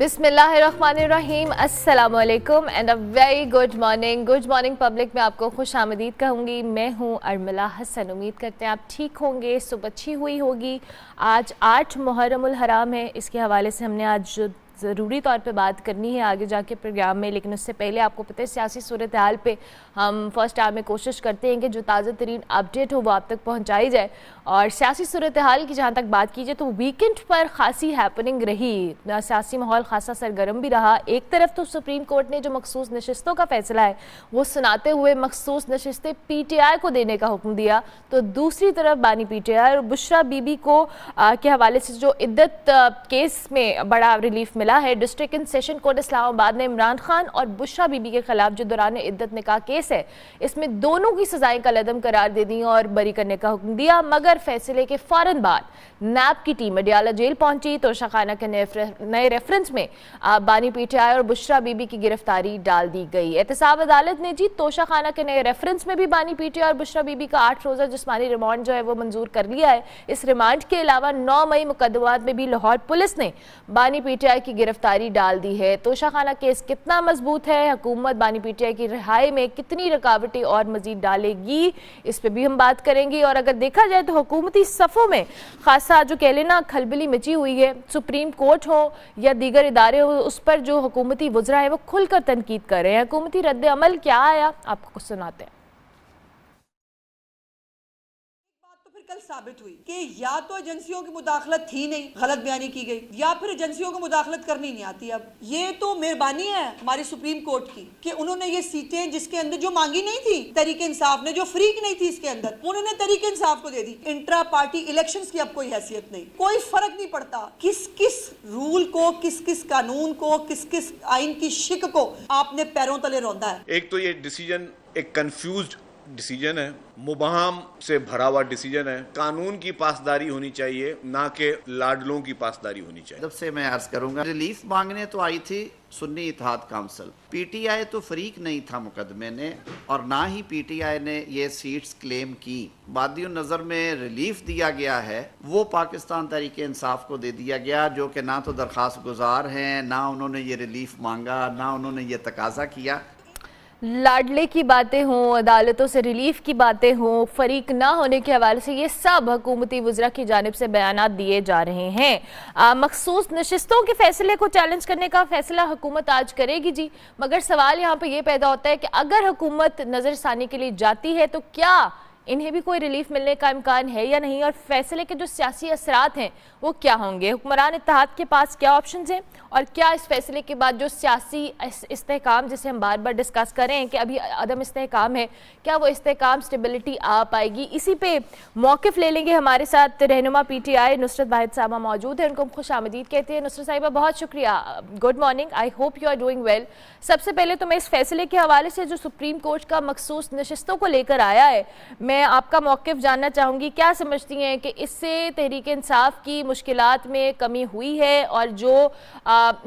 बिस्मिल्लाहिर्रहमानिर्रहीम, अस्सलाम वालेकुम and a very good Morning public में आपको खुश आमदीद कहूँगी। मैं हूँ अर्मिला हसन। उम्मीद करते हैं आप ठीक होंगे, सुबह अच्छी हुई होगी। आज 8 मुहर्रमुल हराम है, इसके हवाले से हमने आज ज़रूरी तौर पे बात करनी है आगे जाके प्रोग्राम में, लेकिन उससे पहले आपको पता है सियासी सूरत हाल पे हम फर्स्ट आवर में कोशिश करते हैं कि जो ताज़ा तरीन अपडेट हो वो आप तक पहुंचाई जाए। और सियासी सूरत हाल की जहाँ तक बात कीजिए तो वीकेंड पर खासी हैपनिंग रही, सियासी माहौल खासा सरगर्म भी रहा। एक तरफ तो सुप्रीम कोर्ट ने जो मखसूस नशिस्तों का फैसला है वो सुनाते हुए मखसूस नशिस्तें PTI को देने का हुक्म दिया, तो दूसरी तरफ बानी PTI और बुशरा बीबी को के हवाले से जो इद्दत केस में बड़ा रिलीफ मिला है। District and session court Islamabad ने इमरान खान और बुशरा बीबी के खिलाफ जो दौरान इद्दत निकाह केस है इसमें दोनों की सजाएं कलअदम करार दे दी और बरी करने का हुक्म दिया, मगर फैसले के फौरन बाद नैब की टीम अडियाला जेल पहुंची। तोशाखाना के नए रेफरेंस में बानी PTI और बुशरा बीबी की गिरफ्तारी डाल दी गई। एहतसाब अदालत ने जी तोशाखाना के नए रेफरेंस में भी बानी PTI और बुशरा बीबी का 8 रोज़ा जिस्मानी रिमांड जो है वो मंजूर कर लिया है। इस रिमांड के अलावा 9 मई मुकदमात में भी लाहौर पुलिस ने बानी PTI की गिरफ्तारी डाल दी है। तोशाखाना केस कितना मजबूत है, हुकूमत बानी PTI की रिहाई में कितनी रुकावटें और मजीद डालेगी, इस पर भी हम बात करेंगे। और अगर देखा जाए तो हुकूमती सफ़ों में खासा जो कह लेना खलबली मची हुई है। सुप्रीम कोर्ट हो या दीगर इदारे हो, उस पर जो हुकूमती वज़रा है वो खुलकर तनकीद कर रहे हैं। हुकूमती रद्द अमल क्या आया आपको कुछ सुनाते हैं। कल साबित हुई कि या तो एजेंसियों की मुदाखलत थी नहीं, गलत बयानी की गई, या फिर एजेंसियों को मुदाखलत करनी नहीं आती। अब ये तो मेहरबानी है हमारी सुप्रीम कोर्ट की कि उन्होंने ये सीटें जिसके अंदर जो मांगी नहीं थी तहरीक इंसाफ ने, जो फ्रीक नहीं थी इसके अंदर, उन्होंने तहरीक इंसाफ को दे दी। इंट्रा पार्टी इलेक्शंस की अब कोई हैसियत नहीं, कोई फर्क नहीं पड़ता किस किस रूल को, किस किस कानून को, किस किस आइन की शिक को आपने पैरों तले रौंदा है। एक तो ये डिसीजन एक कंफ्यूज्ड डिसीजन है, मुबहम से भरा हुआ डिसीजन है। कानून की पासदारी होनी चाहिए, ना कि लाडलों की पासदारी होनी चाहिए। जब से मैं अर्ज करूंगा, रिलीफ मांगने तो आई थी सुन्नी इत्तेहाद काउंसिल, PTI तो फरीक नहीं था मुकदमे ने, और ना ही PTI ने ये सीट्स क्लेम की। बादियो नज़र में रिलीफ दिया गया है वो पाकिस्तान तहरीक इंसाफ को दे दिया गया, जो कि ना तो दरख्वास्त गुजार हैं, ना उन्होंने ये रिलीफ मांगा, ना उन्होंने ये तकाजा किया। लाडले की बातें हों, अदालतों से रिलीफ की बातें हों, फरीक ना होने के हवाले से ये सब हुकूमती वज़रा की जानिब से बयानात दिए जा रहे हैं। मखसूस नशिस्तों के फैसले को चैलेंज करने का फैसला हुकूमत आज करेगी जी, मगर सवाल यहाँ पे ये पैदा होता है कि अगर हुकूमत नज़रसानी के लिए जाती है तो क्या इन्हें भी कोई रिलीफ मिलने का इम्कान है या नहीं, और फैसले के जो सियासी असरात हैं वो क्या होंगे। हुक्मरान इत्तेहाद के पास क्या ऑप्शंस हैं, और क्या इस फैसले के बाद जो सियासी इस्तेहकाम जिसे हम बार बार डिस्कस कर रहे हैं कि अभी अदम इस्तेहकाम है, क्या वो इस्तेहकाम स्टेबिलिटी आ पाएगी। इसी पे मौक़िफ़ ले लेंगे। हमारे साथ रहनुमा PTI नुसरत वाहिद साहबा मौजूद है, उनको हम खुश आमदीद कहते हैं। नुसरत साहिबा बहुत शुक्रिया, good morning, I hope you are doing well. सबसे पहले तो मैं इस फैसले के हवाले से जो सुप्रीम कोर्ट का मखसूस नशिस्तों को लेकर आया है, मैं आपका मौक़िफ़ जानना चाहूँगी। क्या समझती हैं कि इससे तहरीक इंसाफ की मुश्किलात में कमी हुई है, और जो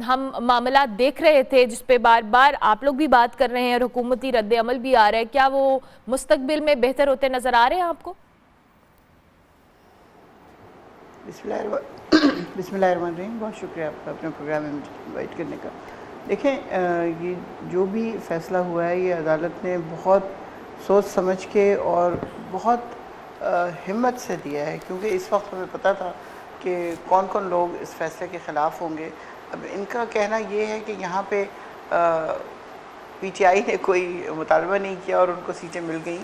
हम मामला देख रहे थे जिस पे बार बार आप लोग भी बात कर रहे हैं और हुकूमती रद्द अमल भी आ रहा है, क्या वो मुस्तकबिल में बेहतर होते नज़र आ रहे हैं आपको? बिस्मिल्लाहिर्रहमानिर्रहीम, बहुत शुक्रिया आपका अपने प्रोग्राम में मुझे इन्वाइट करने का। देखें, ये जो भी फ़ैसला हुआ है ये अदालत ने बहुत सोच समझ के और बहुत हिम्मत से दिया है, क्योंकि इस वक्त हमें पता था कि कौन कौन लोग इस फ़ैसले के ख़िलाफ़ होंगे। अब इनका कहना ये है कि यहाँ पे PTI ने कोई मुतालबा नहीं किया और उनको सीटें मिल गई,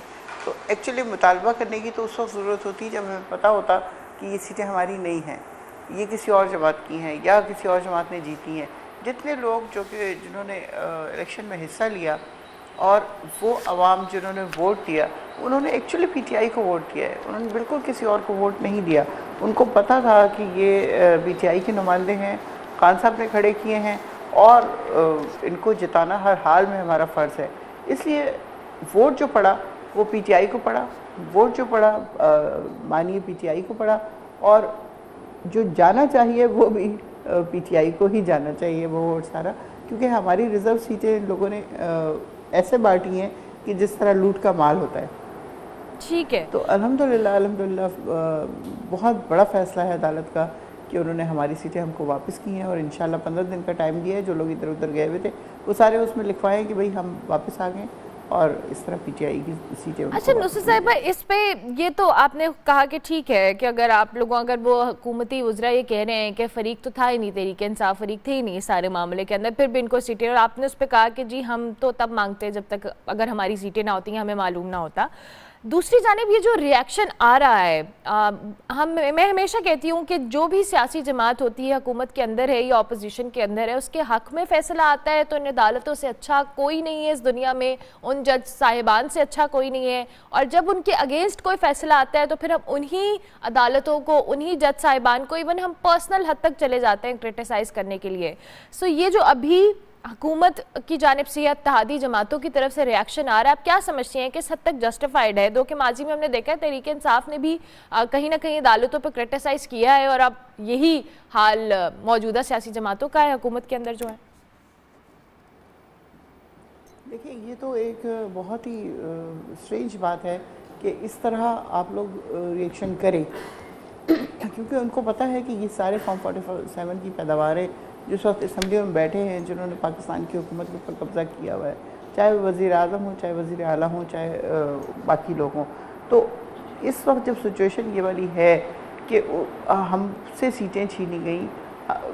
तो एक्चुअली मुतालबा करने की तो उस वक्त ज़रूरत होती जब हमें पता होता कि ये सीटें हमारी नहीं हैं, ये किसी और जमात की हैं या किसी और जमात ने जीती हैं। जितने लोग जिन्होंने इलेक्शन में हिस्सा लिया और वो अवाम जिन्होंने वोट दिया, उन्होंने एक्चुअली PTI को वोट दिया है, उन्होंने बिल्कुल किसी और को वोट नहीं दिया। उनको पता था कि ये PTI के नुमाइंदे हैं, खान साहब ने खड़े किए हैं और इनको जिताना हर हाल में हमारा फ़र्ज़ है। इसलिए वोट जो पड़ा वो PTI को पड़ा, वोट जो पड़ा मानिए PTI को पड़ा, और जो जाना चाहिए वो भी PTI को ही जाना चाहिए वो वोट सारा, क्योंकि हमारी रिज़र्व सीटें लोगों ने ऐसे बांटी हैं कि जिस तरह लूट का माल होता है। ठीक है, तो अल्हम्दुलिल्लाह बहुत बड़ा फ़ैसला है अदालत का کہ انہوں نے ہماری سیٹیں ہم کو واپس کی ہیں اور انشاءاللہ 15 دن کا ٹائم دیا ہے. جو لوگ ادھر ادھر گئے ہوئے تھے وہ سارے اس میں لکھوائیں کہ بھئی ہم واپس آ گئے اور اس طرح پی ٹی آئی کی سیٹیں. اچھا نصرت صاحبہ، اس پہ یہ تو آپ نے کہا کہ ٹھیک ہے کہ اگر وہ حکومتی وزراء یہ کہہ رہے ہیں کہ فریق تو تھا ہی نہیں، تحریک انصاف فریق تھے ہی نہیں سارے معاملے کے اندر، پھر بھی ان کو سیٹیں، اور آپ نے اس پہ کہا کہ جی ہم تو تب مانگتے جب تک اگر ہماری سیٹیں نہ ہوتی ہیں ہمیں معلوم نہ ہوتا. دوسری جانب یہ جو ریاکشن آ رہا ہے، میں ہمیشہ کہتی ہوں کہ جو بھی سیاسی جماعت ہوتی ہے حکومت کے اندر ہے یا اپوزیشن کے اندر ہے، اس کے حق میں فیصلہ آتا ہے تو ان عدالتوں سے اچھا کوئی نہیں ہے اس دنیا میں، ان جج صاحبان سے اچھا کوئی نہیں ہے. اور جب ان کے اگینسٹ کوئی فیصلہ آتا ہے تو پھر ہم انہی عدالتوں کو، انہی جج صاحبان کو ایون ہم پرسنل حد تک چلے جاتے ہیں کرٹیسائز کرنے کے لیے. سو یہ جو ابھی حکومت کی جانب سے یا اتحادی جماعتوں کی طرف سے ریاکشن آ رہا ہے، آپ کیا سمجھتے ہیں کہ اس حد تک جسٹیفائیڈ ہے؟ دو کہ ماضی میں ہم نے دیکھا ہے تحریک انصاف نے بھی کہیں نہ کہیں عدالتوں پہ کرٹیسائز کیا ہے، اور اب یہی حال موجودہ سیاسی جماعتوں کا ہے حکومت کے اندر جو ہے. دیکھیں یہ تو ایک بہت ہی اسٹرینج بات ہے کہ اس طرح آپ لوگ ریئیکشن کریں، کیونکہ ان کو پتہ ہے کہ یہ سارے فارم 47 کی پیداواریں جس وقت اسمبلی میں بیٹھے ہیں جنہوں نے پاکستان کی حکومت کے اوپر قبضہ کیا ہوا ہے، چاہے وہ وزیر اعظم ہوں، چاہے وزیر اعلیٰ ہوں، چاہے باقی لوگ ہوں. تو اس وقت جب سچویشن یہ والی ہے کہ ہم سے سیٹیں چھینی گئیں،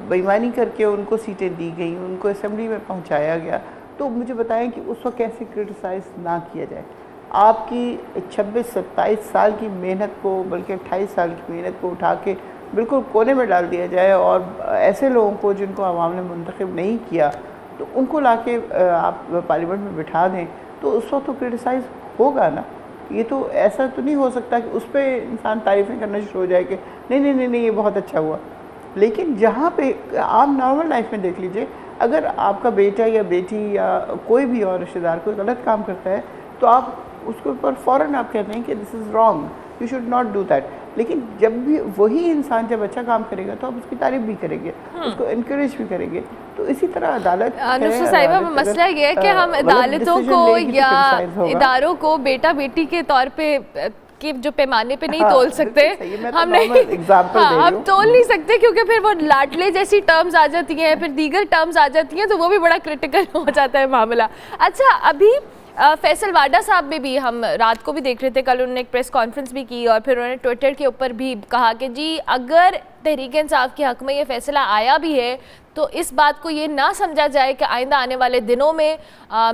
بے ایمانی کر کے ان کو سیٹیں دی گئیں، ان کو اسمبلی میں پہنچایا گیا، تو مجھے بتائیں کہ اس وقت کیسے کرٹیسائز نہ کیا جائے. آپ کی 26-27 سال کی محنت کو، بلکہ 28 سال کی محنت کو اٹھا کے بالکل کونے میں ڈال دیا جائے، اور ایسے لوگوں کو جن کو عوام نے منتخب نہیں کیا تو ان کو لا کے آپ پارلیمنٹ میں بٹھا دیں، تو اس وقت تو کرٹیسائز ہوگا نا. یہ تو ایسا تو نہیں ہو سکتا کہ اس پہ انسان تعریفیں کرنا شروع ہو جائے کہ نہیں یہ بہت اچھا ہوا. لیکن جہاں پہ آپ نارمل لائف میں دیکھ لیجئے، اگر آپ کا بیٹا یا بیٹی یا کوئی بھی اور رشتہ دار کوئی غلط کام کرتا ہے تو آپ اس کے اوپر فوراً آپ کہتے ہیں کہ this is wrong, you should not do that. لیکن جب بھی وہی انسان جب اچھا کام کرے گا تو آپ اس کی تعریف بھی کریں گے، اس کو انکریج بھی کریں گے. تو اسی طرح عدالت نصرت صاحبہ، مسئلہ یہ ہے کہ ہم عدالتوں کو یا اداروں کو بیٹا بیٹی کے طور پہ کہ جو پیمانے پہ نہیں تول سکتے، ہم تول نہیں سکتے، کیونکہ پھر وہ لاڈلے جیسی ٹرمز آ جاتی ہیں، پھر دیگر ٹرمز آ جاتی ہیں، تو وہ بھی بڑا کرٹیکل ہو جاتا ہے معاملہ. اچھا، ابھی فیصل واڈا صاحب میں بھی ہم رات کو بھی دیکھ رہے تھے، کل انہوں نے ایک پریس کانفرنس بھی کی اور پھر انہوں نے ٹویٹر کے اوپر بھی کہا کہ جی اگر تحریک انصاف کے حق میں یہ فیصلہ آیا بھی ہے تو اس بات کو یہ نہ سمجھا جائے کہ آئندہ آنے والے دنوں میں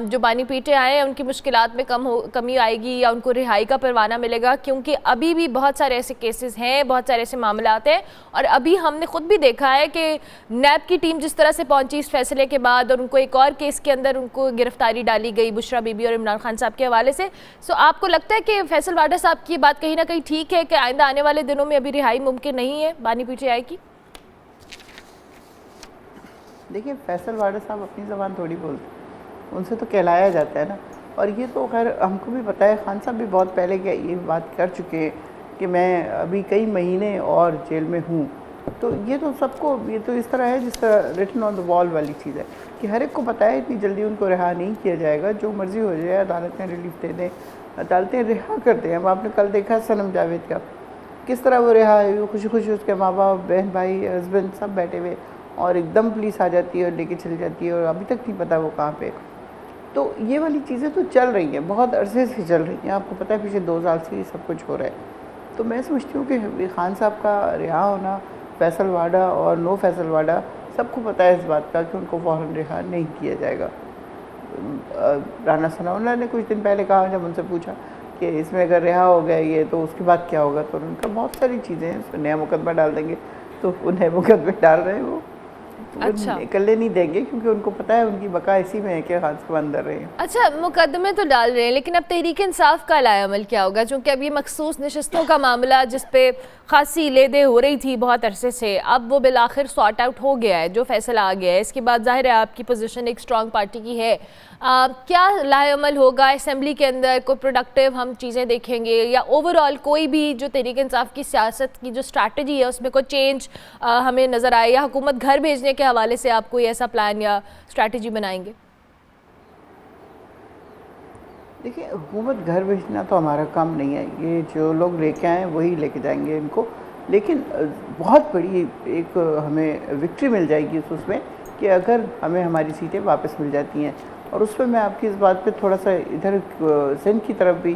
جو بانی پیٹے آئے ہیں ان کی مشکلات میں کمی آئے گی یا ان کو رہائی کا پروانہ ملے گا، کیونکہ ابھی بھی بہت سارے ایسے کیسز ہیں، بہت سارے ایسے معاملات ہیں. اور ابھی ہم نے خود بھی دیکھا ہے کہ نیب کی ٹیم جس طرح سے پہنچی اس فیصلے کے بعد، اور ان کو ایک اور کیس کے اندر ان کو گرفتاری ڈالی گئی بشرا بی بی اور عمران خان صاحب کے حوالے سے. سو آپ کو لگتا ہے کہ فیصل واڈا صاحب کی بات کہیں نہ کہیں ٹھیک ہے کہ آئندہ آنے والے دنوں میں ابھی رہائی ممکن نہیں ہے بانی پیٹے آئے کی؟ دیکھیں فیصل واڈا صاحب اپنی زبان تھوڑی بولتے، ان سے تو کہلایا جاتا ہے نا. اور یہ تو خیر ہم کو بھی پتہ ہے، خان صاحب بھی بہت پہلے یہ بات کر چکے ہیں کہ میں ابھی کئی مہینے اور جیل میں ہوں. تو یہ تو سب کو، یہ تو اس طرح ہے جس طرح ریٹن آن دا وال والی چیز ہے کہ ہر ایک کو پتہ ہے اتنی جلدی ان کو رہا نہیں کیا جائے گا. جو مرضی ہو جائے عدالتیں ریلیف دے دیں، عدالتیں رہا کرتے ہیں. اب آپ نے کل دیکھا صنم جاوید کا کس طرح وہ رہا ہے، خوشی خوشی اس کے ماں باپ، بہن بھائی، ہسبینڈ سب بیٹھے ہوئے، اور ایک دم پولیس آ جاتی ہے اور لے کے چلی جاتی ہے اور ابھی تک نہیں پتہ وہ کہاں پہ. تو یہ والی چیزیں تو چل رہی ہیں، بہت عرصے سے چل رہی ہیں. آپ کو پتہ ہے پچھلے 2 سال سے یہ سب کچھ ہو رہا ہے. تو میں سمجھتی ہوں کہ خان صاحب کا رہا ہونا، فیصل واڈا اور نو فیصل واڈا، سب کو پتہ ہے اس بات کا کہ ان کو فوراً رہا نہیں کیا جائے گا. رانا ثناء اللہ نے کچھ دن پہلے کہا جب ان سے پوچھا کہ اس میں اگر رہا ہو گیا یہ تو اس کے بعد کیا ہوگا، تو ان کا بہت ساری چیزیں ہیں، اس میں نیا مقدمہ ڈال دیں گے. تو وہ نئے مقدمے ڈال رہے ہیں، وہ اکلے نہیں دیں گے کیونکہ ان کو پتہ ہے ان کی بقا اسی میں ہے کہ خان صاحب اندر رہے ہیں. اچھا، مقدمے تو ڈال رہے ہیں، لیکن اب تحریک انصاف کا لائے عمل کیا ہوگا؟ چونکہ اب یہ مخصوص نشستوں کا معاملہ جس پہ خاصی لیدے ہو رہی تھی بہت عرصے سے، اب وہ بالآخر سارٹ آؤٹ ہو گیا ہے، جو فیصلہ آ گیا ہے. اس کے بعد ظاہر ہے آپ کی پوزیشن ایک اسٹرانگ پارٹی کی ہے. کیا لائے عمل ہوگا اسمبلی کے اندر؟ کوئی پروڈکٹیو ہم چیزیں دیکھیں گے یا اوور آل کوئی بھی جو تحریک انصاف کی سیاست کی جو اسٹریٹجی ہے اس میں کوئی چینج ہمیں نظر آئے، یا حکومت گھر بھیجنے کے حوالے سے آپ کوئی ایسا پلان یا اسٹریٹجی بنائیں گے؟ دیکھیں حکومت گھر بھیجنا تو ہمارا کام نہیں ہے، یہ جو لوگ لے کے آئیں وہی لے کے جائیں گے ان کو. لیکن بہت بڑی ایک ہمیں وکٹری مل جائے گی اس میں کہ اگر ہمیں ہماری سیٹیں واپس مل جاتی ہیں. اور اس پہ میں آپ کی اس بات پہ تھوڑا سا ادھر سندھ کی طرف بھی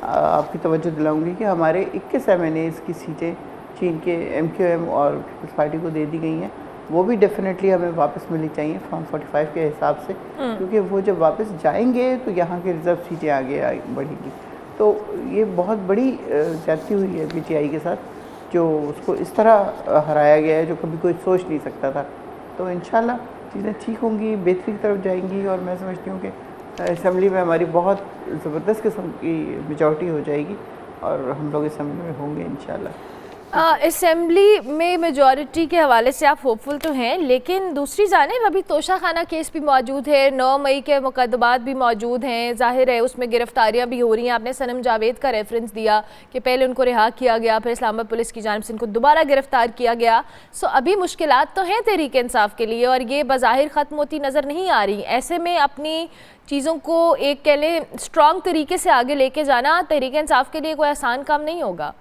آپ کی توجہ دلاؤں گی کہ ہمارے 21 MNAs کی سیٹیں چین کے MQM اور پیپلز پارٹی کو دے دی گئی ہیں. وہ بھی ڈیفینیٹلی ہمیں واپس ملنی چاہیے فرام 45 کے حساب سے, کیونکہ وہ جب واپس جائیں گے تو یہاں کے ریزرو سیٹیں آگے بڑھیں گی. تو یہ بہت بڑی زیادتی ہوئی ہے PTI کے ساتھ, جو اس کو اس طرح ہرایا گیا ہے جو کبھی کوئی سوچ نہیں سکتا تھا. تو انشاءاللہ چیزیں ٹھیک ہوں گی, بہتری کی طرف جائیں گی, اور میں سمجھتی ہوں کہ اسمبلی میں ہماری بہت زبردست قسم کی میجورٹی ہو جائے گی اور ہم لوگ اسمبلی میں ہوں گے انشاءاللہ. اسمبلی میں میجورٹی کے حوالے سے آپ ہوپ فل تو ہیں, لیکن دوسری جانب ابھی توشہ خانہ کیس بھی موجود ہے, 9 مئی کے مقدمات بھی موجود ہیں, ظاہر ہے اس میں گرفتاریاں بھی ہو رہی ہیں. آپ نے صنم جاوید کا ریفرنس دیا کہ پہلے ان کو رہا کیا گیا, پھر اسلام آباد پولیس کی جانب سے ان کو دوبارہ گرفتار کیا گیا. سو ابھی مشکلات تو ہیں تحریک انصاف کے لیے, اور یہ بظاہر ختم ہوتی نظر نہیں آ رہی. ایسے میں اپنی چیزوں کو ایک کہہ لیں اسٹرانگ طریقے سے آگے لے کے جانا تحریک انصاف کے لیے کوئی آسان کام نہیں ہوگا.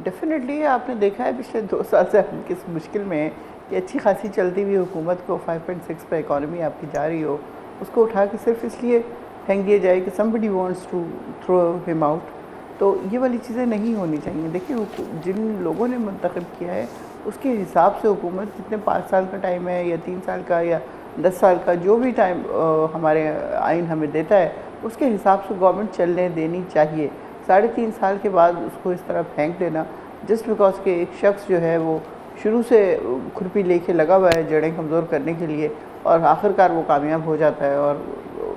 ڈیفینیٹلی آپ نے دیکھا ہے پچھلے 2 سال سے ہم کس مشکل میں ہیں کہ اچھی خاصی چلتی ہوئی حکومت کو 5.6 پہ اکانومی آپ کی جا رہی ہو, اس کو اٹھا کے صرف اس لیے پھینک دیا جائے کہ somebody wants to throw him out. تو یہ والی چیزیں نہیں ہونی چاہیے. دیکھیے جن لوگوں نے منتخب کیا ہے اس کے حساب سے حکومت, جتنے 5 سال کا ٹائم ہے یا 3 سال کا یا 10 سال کا, جو بھی ٹائم ہمارے آئین ہمیں دیتا ہے اس کے حساب سے گورنمنٹ چلنے دینی چاہیے. 3.5 سال کے بعد اس کو اس طرح پھینک دینا جسٹ بیکاز کہ ایک شخص جو ہے وہ شروع سے کھرپی لے کے لگا ہوا ہے جڑیں کمزور کرنے کے لیے, اور آخرکار وہ کامیاب ہو جاتا ہے اور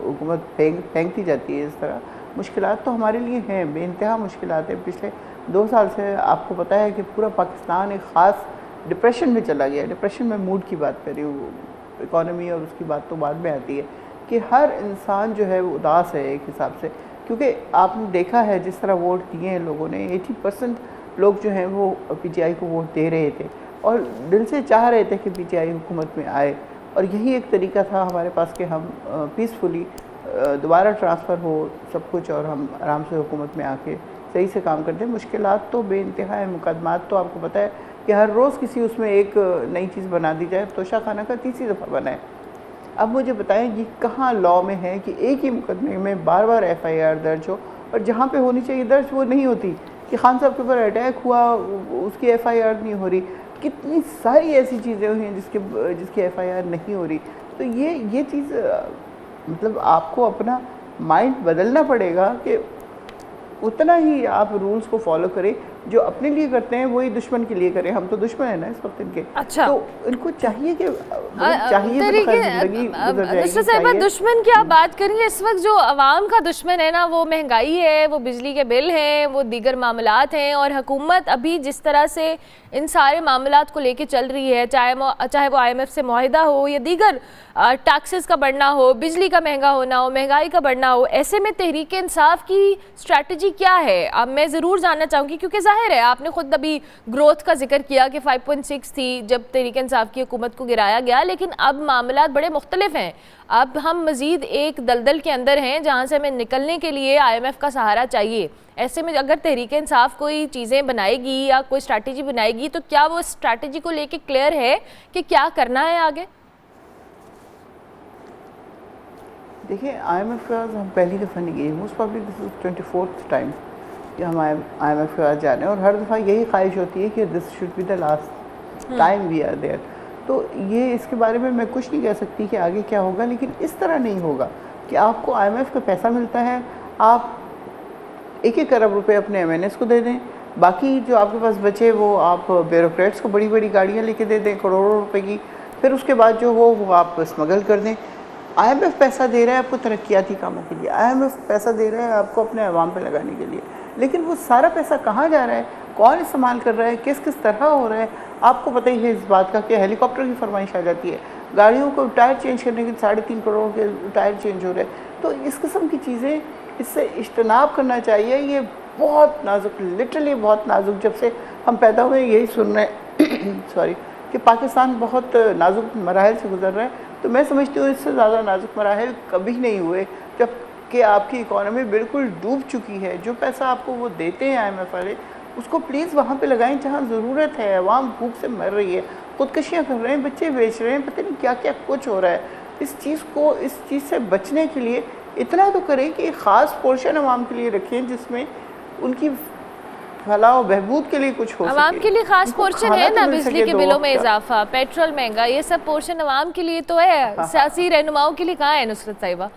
حکومت پھینکتی جاتی ہے اس طرح. مشکلات تو ہمارے لیے ہیں, بے انتہا مشکلات ہیں. پچھلے 2 سال سے آپ کو پتہ ہے کہ پورا پاکستان ایک خاص ڈپریشن میں چلا گیا. ڈپریشن میں موڈ کی بات کر رہی ہوں, اکانومی اور اس کی بات تو بعد میں آتی ہے, کہ ہر انسان جو ہے وہ اداس ہے ایک حساب سے. کیونکہ آپ نے دیکھا ہے جس طرح ووٹ دیے ہیں لوگوں نے, 80% لوگ جو ہیں وہ PTI کو ووٹ دے رہے تھے اور دل سے چاہ رہے تھے کہ PTI حکومت میں آئے, اور یہی ایک طریقہ تھا ہمارے پاس کہ ہم پیسفلی دوبارہ ٹرانسفر ہو سب کچھ اور ہم آرام سے حکومت میں آ کے صحیح سے کام کرتے ہیں. مشکلات تو بے انتہا ہیں, مقدمات تو آپ کو پتہ ہے کہ ہر روز کسی اس میں ایک نئی چیز بنا دی جائے. توشہ خانہ کا 3ری دفعہ بنا ہے. اب مجھے بتائیں یہ کہاں لاء میں ہے کہ ایک ہی مقدمے میں بار بار FIR درج ہو, اور جہاں پہ ہونی چاہیے درج وہ نہیں ہوتی. کہ خان صاحب کے اوپر اٹیک ہوا اس کی FIR نہیں ہو رہی, کتنی ساری ایسی چیزیں ہوئی ہیں جس کی FIR نہیں ہو رہی. تو یہ چیز مطلب آپ کو اپنا مائنڈ بدلنا پڑے گا کہ اتنا ہی آپ رولز کو فالو کریں. جو اپنے لیے کرتے ہیں وہی دشمن کے لیے کریں. ہم تو دشمن ہیں نا اس وقت ان کے. اچھا, تو ان کو چاہیے کہ مسٹر صاحبہ دشمن کی آپ بات کریں, اس وقت جو عوام کا دشمن ہے نا وہ مہنگائی ہے, وہ بجلی کے بل ہیں, وہ دیگر معاملات ہیں. اور حکومت ابھی جس طرح سے ان سارے معاملات کو لے کے چل رہی ہے, چاہے وہ IMF سے معاہدہ ہو یا دیگر ٹیکسز کا بڑھنا ہو, بجلی کا مہنگا ہونا ہو, مہنگائی کا بڑھنا ہو, ایسے میں تحریک انصاف کی اسٹریٹجی کیا ہے؟ اب میں ضرور جاننا چاہوں گی, کیونکہ ظاہر ہے آپ نے خود ابھی گروتھ کا ذکر کیا کہ 5.6 تھی جب تحریک انصاف کی حکومت کو گرایا گیا, لیکن اب معاملات بڑے مختلف ہیں. اب ہم مزید ایک دلدل کے اندر ہیں جہاں سے ہمیں نکلنے کے لیے IMF کا سہارا چاہیے. ایسے میں اگر تحریک انصاف کوئی چیزیں بنائے گی یا کوئی اسٹریٹجی بنائے گی تو کیا وہ اسٹریٹجی کو لے کے کلیئر ہے کہ کیا کرنا ہے آگے؟ دیکھیں IMF کا ہم پہلی دفعہ نہیں گئے, most probably this is 24th time کہ ہم IMF کے پاس جا رہے ہیں, اور ہر دفعہ یہی خواہش ہوتی ہے کہ this should be the last time we are there. تو یہ اس کے بارے میں میں کچھ نہیں کہہ سکتی کہ آگے کیا ہوگا, لیکن اس طرح نہیں ہوگا کہ آپ کو IMF کا پیسہ ملتا ہے, آپ 1 ارب روپے اپنے MNAs کو دے دیں, باقی جو آپ کے پاس بچے وہ آپ بیوروکریٹس کو بڑی بڑی گاڑیاں لے کے دے دیں کروڑوں روپے کی, پھر اس کے بعد جو وہ آپ اسمگل کر دیں. IMF پیسہ دے رہا ہے آپ کو ترقیاتی کاموں کے لیے, IMF پیسہ دے رہا ہے آپ کو اپنے عوام پہ لگانے کے لیے, لیکن وہ سارا پیسہ کہاں جا رہا ہے, کون استعمال کر رہا ہے, کس طرح ہو رہا ہے؟ آپ کو پتہ ہی ہے اس بات کا کہ ہیلی کاپٹر کی فرمائش آ جاتی ہے, گاڑیوں کو ٹائر چینج کرنے کے 3.5 کروڑ کے ٹائر چینج ہو رہے ہیں. تو اس قسم کی چیزیں, اس سے اجتناب کرنا چاہیے. یہ بہت نازک, لٹرلی بہت نازک, جب سے ہم پیدا ہوئے یہی سن رہے ہیں سوری کہ پاکستان بہت نازک مراحل سے گزر رہا ہے. تو میں سمجھتی ہوں اس سے زیادہ نازک مراحل کبھی نہیں ہوئے, جب کہ آپ کی اکانومی بالکل ڈوب چکی ہے. جو پیسہ آپ کو وہ دیتے ہیں IMF والے, اس کو پلیز وہاں پہ لگائیں جہاں ضرورت ہے. عوام بھوک سے مر رہی ہے, خودکشیاں کر رہے ہیں, بچے بیچ رہے ہیں, پتہ نہیں کیا کیا کچھ ہو رہا ہے. اس چیز سے بچنے کے لیے اتنا تو کریں کہ ایک خاص پورشن عوام کے لیے رکھیں جس میں ان کی فلاح و بہبود کے لیے کچھ ہو سکے. عوام کے لیے خاص پورشن ہے نا, بجلی کے بلوں میں 2 وقت کا. اضافہ, پیٹرول مہنگا, یہ سب پورشن عوام کے لیے تو ہے, سیاسی رہنماؤں کے لیے کہاں ہے نصرت صاحبہ؟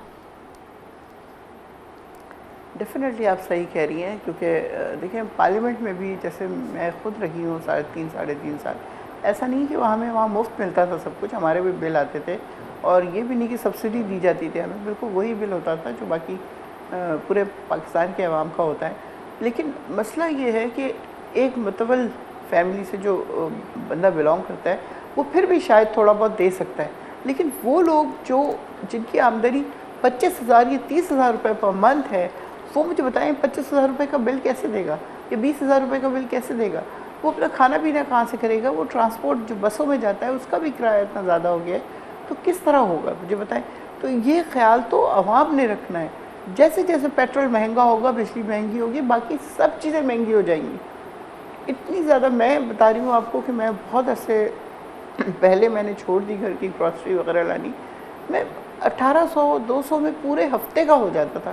ڈیفینیٹلی آپ صحیح کہہ رہی ہیں, کیونکہ دیکھیں پارلیمنٹ میں بھی جیسے میں خود رہی ہوں 3.5 ساڑھے 3 سال, ایسا نہیں کہ ہمیں وہاں مفت ملتا تھا سب کچھ. ہمارے بھی بل آتے تھے, اور یہ بھی نہیں کہ سبسڈی دی جاتی تھی ہمیں, بالکل وہی بل ہوتا تھا جو باقی پورے پاکستان کے عوام کا ہوتا ہے. لیکن مسئلہ یہ ہے کہ ایک متول فیملی سے جو بندہ بلانگ کرتا ہے وہ پھر بھی شاید تھوڑا بہت دے سکتا ہے, لیکن وہ لوگ جن کی آمدنی 25,000 یا 30,000 روپے پر منتھ ہے, وہ مجھے بتائیں 25,000 روپے کا بل کیسے دے گا یا 20,000 روپے کا بل کیسے دے گا؟ وہ اپنا کھانا پینا کہاں سے کرے گا؟ وہ ٹرانسپورٹ جو بسوں میں جاتا ہے اس کا بھی کرایہ اتنا زیادہ ہو گیا ہے, تو کس طرح ہوگا مجھے بتائیں. تو یہ خیال تو عوام نے رکھنا ہے. جیسے جیسے پیٹرول مہنگا ہوگا, بجلی مہنگی ہوگی, باقی سب چیزیں مہنگی ہو جائیں گی. اتنی زیادہ, میں بتا رہی ہوں آپ کو کہ میں بہت عرصے پہلے میں نے چھوڑ دی گھر کی گروسری وغیرہ لانی. میں 1800-200 میں پورے ہفتے کا ہو جاتا تھا.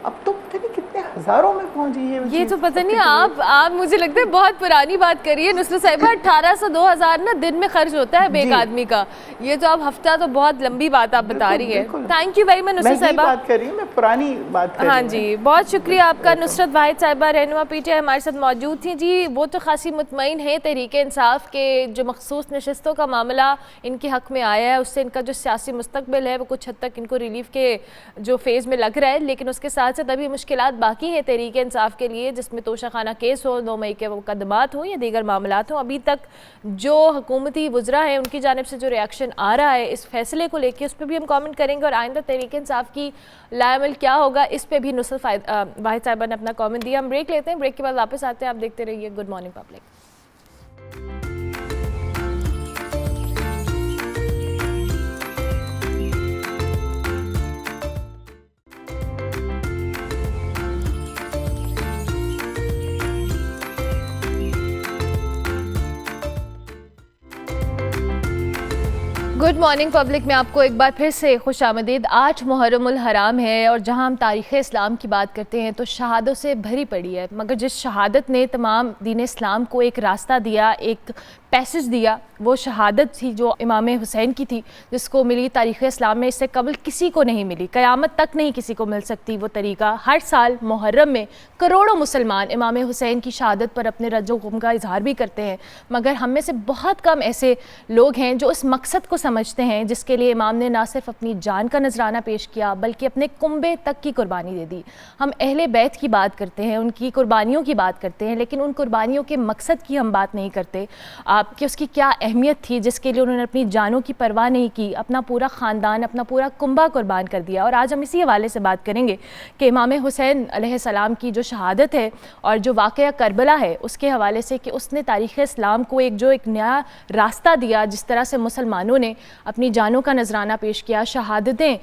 اب تو پتہ نہیں کتنے ہزاروں میں پہنچ گئی ہے یہ تو پتہ نہیں, آپ مجھے لگتا ہے بہت پرانی بات کریے نصرت صاحبہ. 1800-2000 نا دن میں خرچ ہوتا ہے ایک آدمی کا. یہ تو اب ہفتہ تو بہت لمبی بات آپ بتا رہی ہیں. تھینک یو ویری مچ نصرت صاحبہ. میں بات کر رہی ہوں, میں پرانی بات کر رہی ہوں. ہاں جی, بہت شکریہ آپ کا. نصرت واحد صاحبہ رہنما پی ٹی آئی ہمارے ساتھ موجود تھیں. جی وہ تو خاصی مطمئن ہے تحریک انصاف کے جو مخصوص نشستوں کا معاملہ ان کے حق میں آیا ہے, اس سے ان کا جو سیاسی مستقبل ہے وہ کچھ حد تک ان کو ریلیف کے جو فیز میں لگ رہا ہے. لیکن اس کے ساتھ ساتھ ابھی مشکلات باقی ہیں تحریک انصاف کے لیے, جس میں توشہ خانہ کیس ہو, 9 مئی کے مقدمات ہوں یا دیگر معاملات ہوں. ابھی تک جو حکومتی وزراء ہیں ان کی جانب سے جو ریاکشن آ رہا ہے اس فیصلے کو لے کے, اس پہ بھی ہم کامنٹ کریں گے, اور آئندہ تحریک انصاف کی لائے عمل کیا ہوگا اس پہ بھی نصرت واحد صاحبہ نے اپنا کامنٹ دیا. ہم بریک لیتے ہیں, بریک کے بعد واپس آتے ہیں. آپ دیکھتے رہیے Good Morning public. Good Morning public میں آپ کو ایک بار پھر سے خوش آمدید. 8 محرم الحرام ہے, اور جہاں ہم تاریخ اسلام کی بات کرتے ہیں تو شہادت سے بھری پڑی ہے, مگر جس شہادت نے تمام دین اسلام کو ایک راستہ دیا, ایک پیسج دیا, وہ شہادت تھی جو امام حسین کی تھی, جس کو ملی تاریخ اسلام میں اس سے قبل کسی کو نہیں ملی, قیامت تک نہیں کسی کو مل سکتی وہ طریقہ. ہر سال محرم میں کروڑوں مسلمان امام حسین کی شہادت پر اپنے رنج و غم کا اظہار بھی کرتے ہیں, مگر ہم میں سے بہت کم ایسے لوگ ہیں جو اس مقصد کو سمجھتے ہیں جس کے لیے امام نے نہ صرف اپنی جان کا نذرانہ پیش کیا بلکہ اپنے کنبے تک کی قربانی دے دی. ہم اہل بیت کی بات کرتے ہیں, ان کی قربانیوں کی بات کرتے ہیں, لیکن ان قربانیوں کے مقصد کی ہم بات نہیں کرتے کہ اس کی کیا اہمیت تھی جس کے لیے انہوں نے اپنی جانوں کی پرواہ نہیں کی, اپنا پورا خاندان, اپنا پورا کنبہ قربان کر دیا. اور آج ہم اسی حوالے سے بات کریں گے کہ امام حسین علیہ السلام کی جو شہادت ہے اور جو واقعہ کربلا ہے اس کے حوالے سے, کہ اس نے تاریخ اسلام کو ایک نیا راستہ دیا, جس طرح سے مسلمانوں نے اپنی جانوں کا نذرانہ پیش کیا, شہادتیں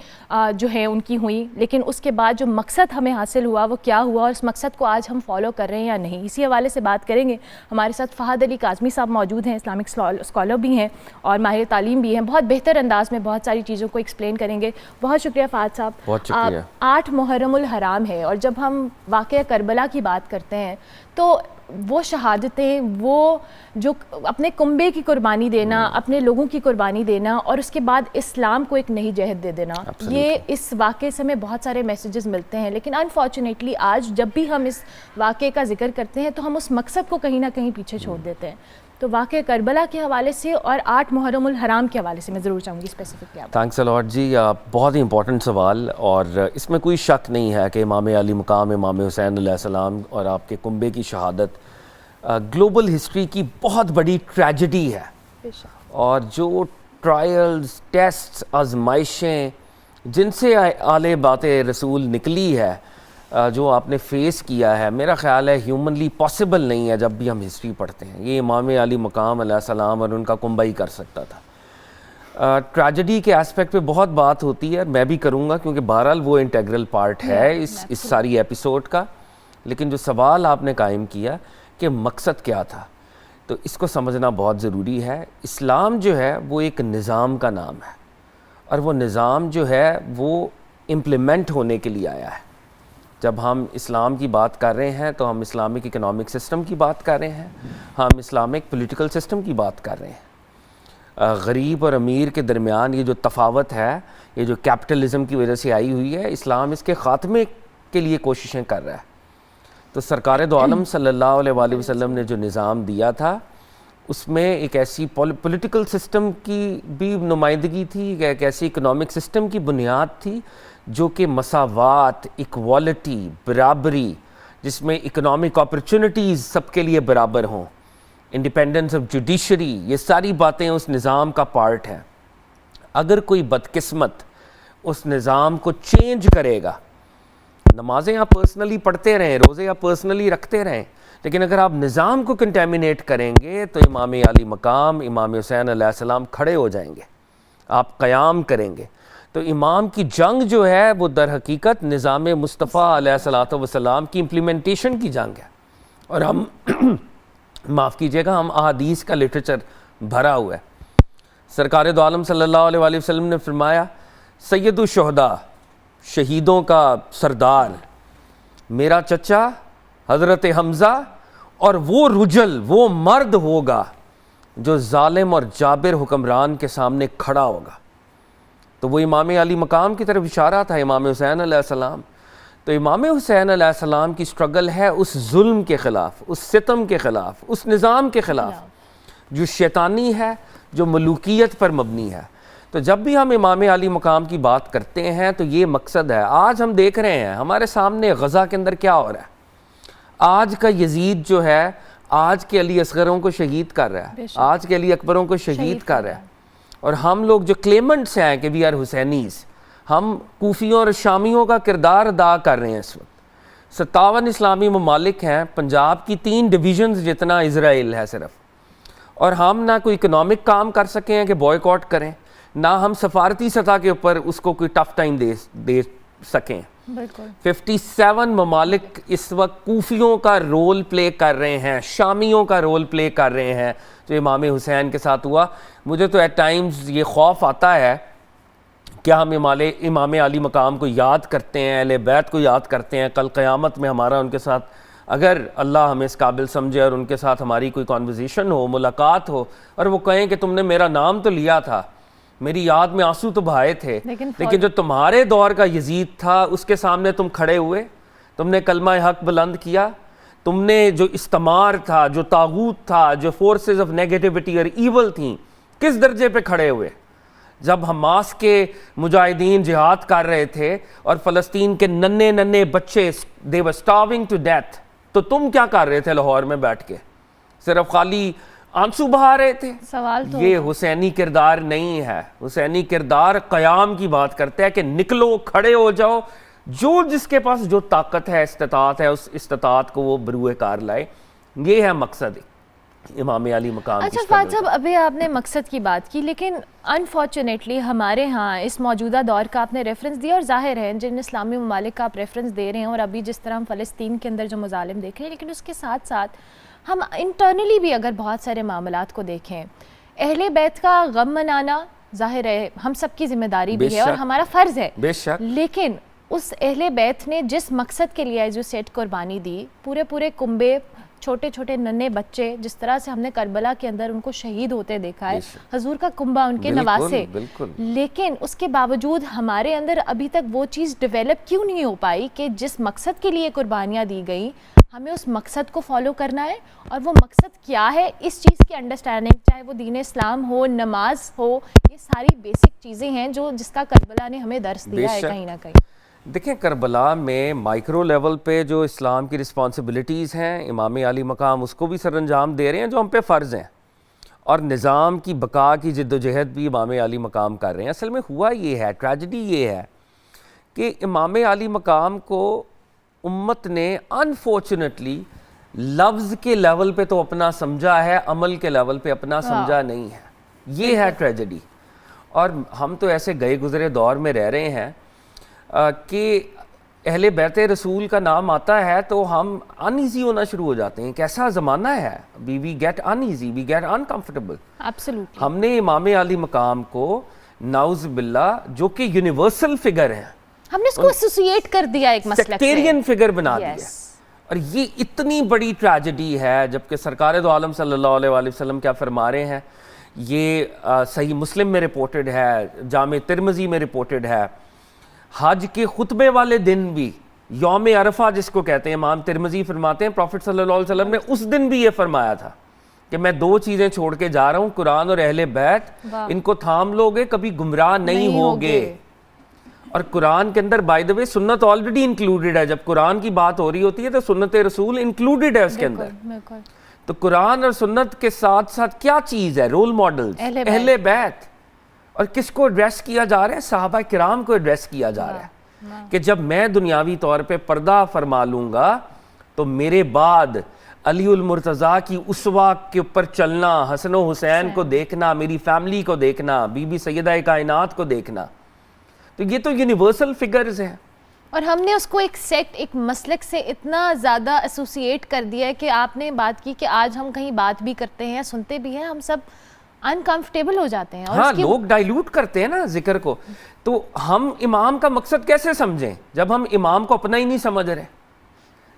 جو ہیں ان کی ہوئیں, لیکن اس کے بعد جو مقصد ہمیں حاصل ہوا وہ کیا ہوا, اور اس مقصد کو آج ہم فالو کر رہے ہیں یا نہیں. اسی حوالے سے بات کریں گے. ہمارے ساتھ فہد علی کاظمی صاحب موجود ہیں, اسلامک اسکالر بھی ہیں اور ماہر تعلیم بھی ہیں, بہت بہتر انداز میں بہت ساری چیزوں کو ایکسپلین کریں گے. بہت شکریہ فہد صاحب. بہت شکریہ. 8 محرم الحرام ہے, اور جب ہم واقعہ کربلا کی بات کرتے ہیں تو وہ شہادتیں, وہ جو اپنے کنبے کی قربانی دینا, اپنے لوگوں کی قربانی دینا, اور اس کے بعد اسلام کو ایک نئی جہت دے دینا, یہ اس واقعے سے ہمیں بہت سارے میسیجز ملتے ہیں. لیکن انفارچونیٹلی آج جب بھی ہم اس واقعے کا ذکر کرتے ہیں تو ہم اس مقصد کو کہیں نہ کہیں پیچھے چھوڑ دیتے ہیں. تو واقعہ کربلا کے حوالے سے اور 8 محرم الحرام کے حوالے سے میں ضرور چاہوں گی اسپیسیفکلی. تھینکس الاٹ جی, بہت ہی امپورٹنٹ سوال, اور اس میں کوئی شک نہیں ہے کہ امام علی مقام امام حسین علیہ السلام اور آپ کے کنبے کی شہادت گلوبل ہسٹری کی بہت بڑی ٹریجڈی ہے. اور جو ٹرائلز, ٹیسٹ, آزمائشیں جن سے آل بات رسول نکلی ہے, جو آپ نے فیس کیا ہے, میرا خیال ہے ہیومنلی پاسبل نہیں ہے جب بھی ہم ہسٹری پڑھتے ہیں. یہ امام علی مقام علیہ السلام اور ان کا کنبہ ہی کر سکتا تھا. ٹریجڈی کے اسپیکٹ پہ بہت بات ہوتی ہے, میں بھی کروں گا کیونکہ بہرحال وہ انٹیگرل پارٹ ہے اس ساری ایپیسوڈ کا. لیکن جو سوال آپ نے قائم کیا کہ مقصد کیا تھا. تو اس کو سمجھنا بہت ضروری ہے. اسلام جو ہے وہ ایک نظام کا نام ہے, اور وہ نظام جو ہے وہ امپلیمنٹ ہونے کے لیے آیا ہے. جب ہم اسلام کی بات کر رہے ہیں تو ہم اسلامک اکنامک سسٹم کی بات کر رہے ہیں, ہم اسلامک پولیٹیکل سسٹم کی بات کر رہے ہیں. غریب اور امیر کے درمیان یہ جو تفاوت ہے, یہ جو کیپٹلزم کی وجہ سے آئی ہوئی ہے, اسلام اس کے خاتمے کے لیے کوششیں کر رہا ہے. تو سرکار دو عالم صلی اللہ علیہ وآلہ وسلم نے جو نظام دیا تھا اس میں ایک ایسی پولیٹیکل سسٹم کی بھی نمائندگی تھی, ایک ایسی اکنامک سسٹم کی بنیاد تھی جو کہ مساوات, ایکوالٹی, برابری, جس میں اکنامک اپرچونٹیز سب کے لیے برابر ہوں, انڈیپینڈنس آف جوڈیشری, یہ ساری باتیں اس نظام کا پارٹ ہیں. اگر کوئی بدقسمت اس نظام کو چینج کرے گا, نمازیں آپ پرسنلی پڑھتے رہیں, روزے آپ پرسنلی رکھتے رہیں, لیکن اگر آپ نظام کو کنٹیمنیٹ کریں گے تو امام علی مقام, امام حسین علیہ السلام کھڑے ہو جائیں گے, آپ قیام کریں گے. تو امام کی جنگ جو ہے وہ در حقیقت نظام مصطفیٰ علیہ الصلوۃ والسلام کی امپلیمنٹیشن کی جنگ ہے. اور ہم معاف کیجئے گا, ہم احادیث کا لٹریچر بھرا ہوا ہے. سرکار دو عالم صلی اللہ علیہ وآلہ وسلم نے فرمایا, سید الشہداء, شہیدوں کا سردار, میرا چچا حضرت حمزہ, اور وہ رجل, وہ مرد ہوگا جو ظالم اور جابر حکمران کے سامنے کھڑا ہوگا. تو وہ امام علی مقام کی طرف اشارہ تھا, امام حسین علیہ السلام. تو امام حسین علیہ السلام کی سٹرگل ہے اس ظلم کے خلاف, اس ستم کے خلاف, اس نظام کے خلاف جو شیطانی ہے, جو ملوکیت پر مبنی ہے. تو جب بھی ہم امام علی مقام کی بات کرتے ہیں تو یہ مقصد ہے. آج ہم دیکھ رہے ہیں ہمارے سامنے غزہ کے اندر کیا ہو رہا ہے. آج کا یزید جو ہے آج کے علی اصغروں کو شہید کر رہا ہے, آج کے علی اکبروں کو شہید کر رہا ہے. اور ہم لوگ جو کلیمنٹس ہیں کہ وی آر حسینیز, ہم کوفیوں اور شامیوں کا کردار ادا کر رہے ہیں. اس وقت 57 اسلامی ممالک ہیں, پنجاب کی 3 ڈویژنز جتنا اسرائیل ہے صرف, اور ہم نہ کوئی اکنامک کام کر سکے ہیں کہ بوائیکاٹ کریں, نہ ہم سفارتی سطح کے اوپر اس کو کوئی ٹف ٹائم دے سکیں. 57 ممالک اس وقت کوفیوں کا رول پلے کر رہے ہیں, شامیوں کا رول پلے کر رہے ہیں جو امام حسین کے ساتھ ہوا. مجھے تو ایٹ ٹائمز یہ خوف آتا ہے کہ ہم امام علی مقام کو یاد کرتے ہیں, اہل بیت کو یاد کرتے ہیں, کل قیامت میں ہمارا ان کے ساتھ اگر اللہ ہمیں اس قابل سمجھے اور ان کے ساتھ ہماری کوئی کانورزیشن ہو, ملاقات ہو, اور وہ کہیں کہ تم نے میرا نام تو لیا تھا, میری یاد میں آنسو تو بہائے تھے, لیکن جو تمہارے دور کا یزید تھا اس کے سامنے تم کھڑے ہوئے, تم نے کلمہ حق بلند کیا, تم نے جو استعمار تھا, جو طاغوت تھا, جو فورسز آف نیگیٹیوٹی اور ایول تھیں, کس درجے پہ کھڑے ہوئے. جب حماس کے مجاہدین جہاد کر رہے تھے اور فلسطین کے ننھے بچے they were starving to death, تو تم کیا کر رہے تھے لاہور میں بیٹھ کے, صرف خالی آنسو بہا رہے تھے. سوال تو یہ حسینی کردار نہیں ہے. حسینی کردار قیام کی بات کرتا ہے کہ نکلو, کھڑے ہو جاؤ, جو جس کے پاس جو طاقت ہے, استطاعت ہے, اس استطاعت کو وہ بروئے کار لائے. یہ ہے مقصد امام علی مقام. اچھا فہد صاحب, ابھی آپ نے مقصد کی بات کی, لیکن انفارچونیٹلی ہمارے ہاں اس موجودہ دور کا آپ نے ریفرنس دیا, اور ظاہر ہے جن اسلامی ممالک کا آپ ریفرنس دے رہے ہیں, اور ابھی جس طرح ہم فلسطین کے اندر جو مظالم دیکھ رہے ہیں, لیکن اس کے ساتھ ساتھ ہم انٹرنلی بھی اگر بہت سارے معاملات کو دیکھیں, اہل بیت کا غم منانا ظاہر ہے ہم سب کی ذمہ داری بھی ہے اور ہمارا فرض ہے, لیکن اس اہل بیت نے جس مقصد کے لیے جو سیٹ قربانی دی, پورے کنبے, چھوٹے چھوٹے ننھے بچے, جس طرح سے ہم نے کربلا کے اندر ان کو شہید ہوتے دیکھا ہے, حضور کا کنبہ ان کے نواسے, لیکن اس کے باوجود ہمارے اندر ابھی تک وہ چیز ڈیولپ کیوں نہیں ہو پائی کہ جس مقصد کے لیے قربانیاں دی گئیں ہمیں اس مقصد کو فالو کرنا ہے, اور وہ مقصد کیا ہے اس چیز کی انڈرسٹینڈنگ, چاہے وہ دین اسلام ہو, نماز ہو, یہ ساری بیسک چیزیں ہیں جو جس کا کربلا نے ہمیں درس دیا ہے کہیں نہ کہیں. دیکھیں کربلا میں مائکرو لیول پہ جو اسلام کی رسپانسبلٹیز ہیں, امام علی مقام اس کو بھی سر انجام دے رہے ہیں جو ہم پہ فرض ہیں, اور نظام کی بقا کی جد و جہد بھی امام علی مقام کر رہے ہیں. اصل میں ہوا یہ ہے, ٹریجڈی یہ ہے کہ امام علی مقام کو امت نے انفارچونیٹلی لفظ کے لیول پہ تو اپنا سمجھا ہے, عمل کے لیول پہ اپنا سمجھا نہیں ہے. یہ ہے ٹریجڈی. اور ہم تو ایسے گئے گزرے دور میں رہ رہے ہیں کہ اہل بیت رسول کا نام آتا ہے تو ہم ان ایزی ہونا شروع ہو جاتے ہیں. کیسا زمانہ ہے, we get in easy, we get uncomfortable. Absolutely. ہم نے امام علی مقام کو نعوذ باللہ جو کہ یونیورسل فگر ہیں, ہم نے اس کو ایسوسیٹ کر دیا ایک مسلک سے, سیکٹیرین فگر بنا دیا. اور یہ اتنی بڑی ٹریجڈی ہے, جبکہ سرکار دو عالم صلی اللہ علیہ وآلہ وسلم کیا فرما رہے ہیں, یہ صحیح مسلم میں رپورٹڈ ہے, جامع ترمذی میں رپورٹڈ ہے. حج کے خطبے والے دن بھی, یوم عرفہ جس کو کہتے ہیں, امام ترمذی فرماتے ہیں پروفٹ صلی اللہ علیہ وسلم نے اس دن بھی یہ فرمایا تھا کہ میں 2 چیزیں چھوڑ کے جا رہا ہوں, قرآن اور اہل بیت, ان کو تھام لوگے کبھی گمراہ نہیں ہوگے. اور قرآن کے اندر بائی دا وے سنت آلریڈی انکلوڈڈ ہے. جب قرآن کی بات ہو رہی ہوتی ہے تو سنت رسول انکلوڈڈ ہے اس کے اندر. تو قرآن اور سنت کے ساتھ ساتھ کیا چیز ہے, رول ماڈلز, اہل بیت. اور کس کو ایڈریس کیا جا رہا ہے, صحابہ کرام کو ایڈریس کیا جا رہا ہے کہ جب میں دنیاوی طور پہ پردہ فرما لوں گا تو میرے بعد علی المرتضیٰ کی اسوہ کے اوپر چلنا, حسن و حسین کو دیکھنا, میری فیملی کو دیکھنا, بی بی سیدہ کائنات کو دیکھنا, تو یہ تو یونیورسل فگرز ہیں. اور ہم نے اس کو ایک سیکٹ, ایک مسلک سے اتنا زیادہ ایسوسیٹ کر دیا ہے کہ آپ نے بات کی کہ آج ہم کہیں بات بھی کرتے ہیں, سنتے بھی ہیں, ہم سب انکمفرٹیبل ہو جاتے ہیں. ہاں, لوگ ڈائیلوٹ کرتے ہیں نا ذکر کو. تو ہم امام کا مقصد کیسے سمجھیں جب ہم امام کو اپنا ہی نہیں سمجھ رہے,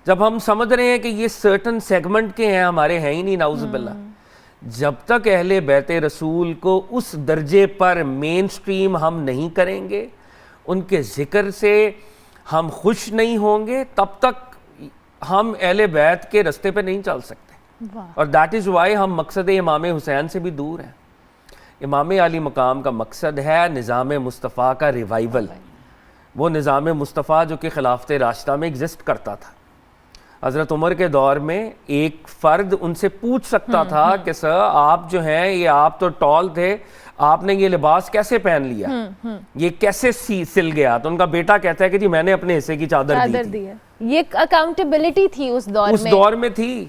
جب ہم سمجھ رہے ہیں کہ یہ سرٹن سیگمنٹ کے ہیں, ہمارے ہیں ہی نہیں, نعوذ باللہ. جب تک اہل بیت رسول کو اس درجے پر مین سٹریم ہم نہیں کریں گے, ان کے ذکر سے ہم خوش نہیں ہوں گے, تب تک ہم اہل بیت کے رستے پہ نہیں چل سکتے. اور دیٹ از وائی ہم مقصد امام حسین سے بھی دور ہیں. امام علی مقام کا مقصد ہے نظام مصطفیٰ کا ریوائیول, وہ نظام مصطفیٰ جو کہ خلافت راشدہ میں ایگزسٹ کرتا تھا. حضرت عمر کے دور میں ایک فرد ان سے پوچھ سکتا تھا کہ سر آپ جو ہیں, یہ آپ تو ٹال تھے, آپ نے یہ لباس کیسے پہن لیا, یہ کیسے سل گیا؟ تو ان کا بیٹا کہتا ہے کہ جی میں نے اپنے حصے کی چادر دی ہے. یہ اکاؤنٹیبلٹی تھی اس دور میں تھی.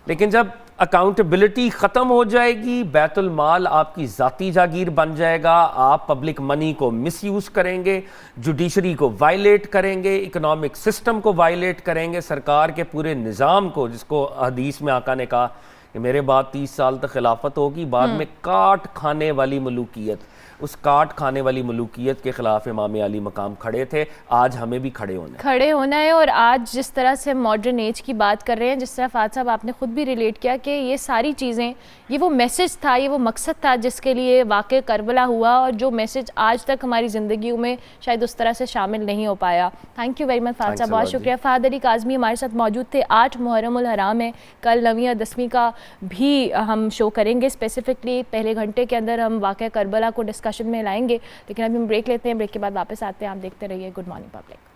لیکن جب اکاؤنٹیبلٹی ختم ہو جائے گی, بیت المال آپ کی ذاتی جاگیر بن جائے گا, آپ پبلک منی کو مس یوز کریں گے, جوڈیشری کو وائلیٹ کریں گے, اکنامک سسٹم کو وائلیٹ کریں گے, سرکار کے پورے نظام کو, جس کو حدیث میں آقا نے کہا کہ میرے بعد 30 سال تک خلافت ہوگی, بعد میں کاٹ کھانے والی ملوکیت, اس کاٹ کھانے والی ملوکیت کے خلاف امام علی مقام کھڑے تھے. آج ہمیں بھی کھڑے ہونا ہے. اور آج جس طرح سے ماڈرن ایج کی بات کر رہے ہیں, جس طرح فہد صاحب آپ نے خود بھی ریلیٹ کیا کہ یہ ساری چیزیں, یہ وہ میسج تھا, یہ وہ مقصد تھا جس کے لیے واقع کربلا ہوا, اور جو میسج آج تک ہماری زندگیوں میں شاید اس طرح سے شامل نہیں ہو پایا. Thank you very much Fahad صاحب, بہت شکریہ. فہد علی کاظمی ہمارے ساتھ موجود تھے. 8 محرم الحرام ہے, کل 9ویں اور 10ویں کا بھی ہم شو کریں گے اسپیسیفکلی. پہلے گھنٹے کے اندر ہم واقع کربلا کو ڈسکشن میں لائیں گے, لیکن ابھی ہم بریک لیتے ہیں. بریک کے بعد واپس آتے ہیں. آپ دیکھتے رہیے Good Morning Public.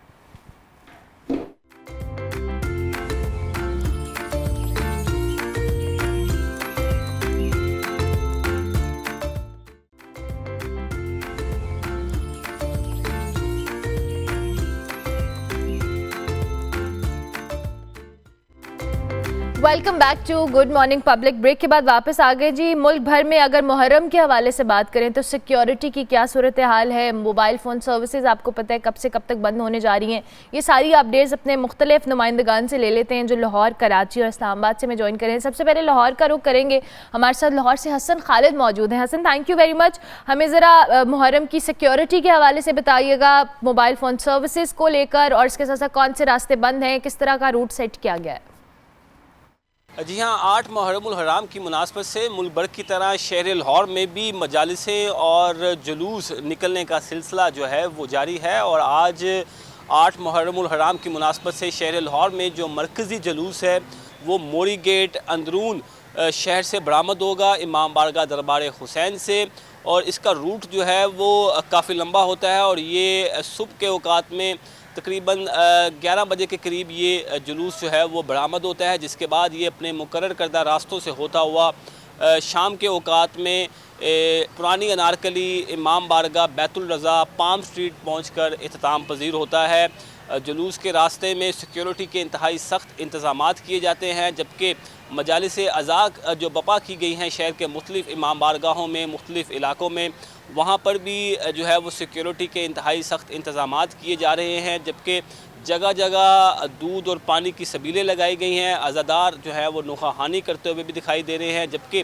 Welcome back to Good Morning Public. Break کے بعد واپس آ گئے جی. ملک بھر میں اگر محرم کے حوالے سے بات کریں تو سیکیورٹی کی کیا صورتحال ہے؟ موبائل فون سروسز آپ کو پتہ ہے کب سے کب تک بند ہونے جا رہی ہیں. یہ ساری اپڈیٹس اپنے مختلف نمائندگان سے لے لیتے ہیں جو لاہور, کراچی اور اسلام آباد سے میں جوائن کریں. سب سے پہلے لاہور کا رخ کریں گے. ہمارے ساتھ لاہور سے حسن خالد موجود ہیں. حسن, تھینک یو ویری مچ. ہمیں ذرا محرم کی سیکیورٹی کے حوالے سے بتائیے گا, موبائل فون سروسز کو لے کر, اور اس کے ساتھ ساتھ کون سے راستے بند ہیں, کس طرح کا روٹ سیٹ کیا گیا ہے؟ جی ہاں, 8 محرم الحرام کی مناسبت سے ملک بھر کی طرح شہر لاہور میں بھی مجالسیں اور جلوس نکلنے کا سلسلہ جو ہے وہ جاری ہے. اور آج 8 محرم الحرام کی مناسبت سے شہر لاہور میں جو مرکزی جلوس ہے وہ موری گیٹ اندرون شہر سے برآمد ہوگا, امام بارگاہ دربار حسین سے. اور اس کا روٹ جو ہے وہ کافی لمبا ہوتا ہے, اور یہ صبح کے اوقات میں تقریباً 11 بجے کے قریب یہ جلوس جو ہے وہ برآمد ہوتا ہے, جس کے بعد یہ اپنے مقرر کردہ راستوں سے ہوتا ہوا شام کے اوقات میں پرانی انارکلی, امام بارگاہ, بیت الرضا, پام سٹریٹ پہنچ کر اختتام پذیر ہوتا ہے. جلوس کے راستے میں سیکیورٹی کے انتہائی سخت انتظامات کیے جاتے ہیں, جبکہ مجالس عزا جو بپا کی گئی ہیں شہر کے مختلف امام بارگاہوں میں, مختلف علاقوں میں, وہاں پر بھی جو ہے وہ سیکیورٹی کے انتہائی سخت انتظامات کیے جا رہے ہیں. جبکہ जगह जगह दूध और पानी की सबीलें लगाई गई हैं। अज़ादार जो है वो नुक्सानी करते हुए भी दिखाई दे रहे हैं, जबकि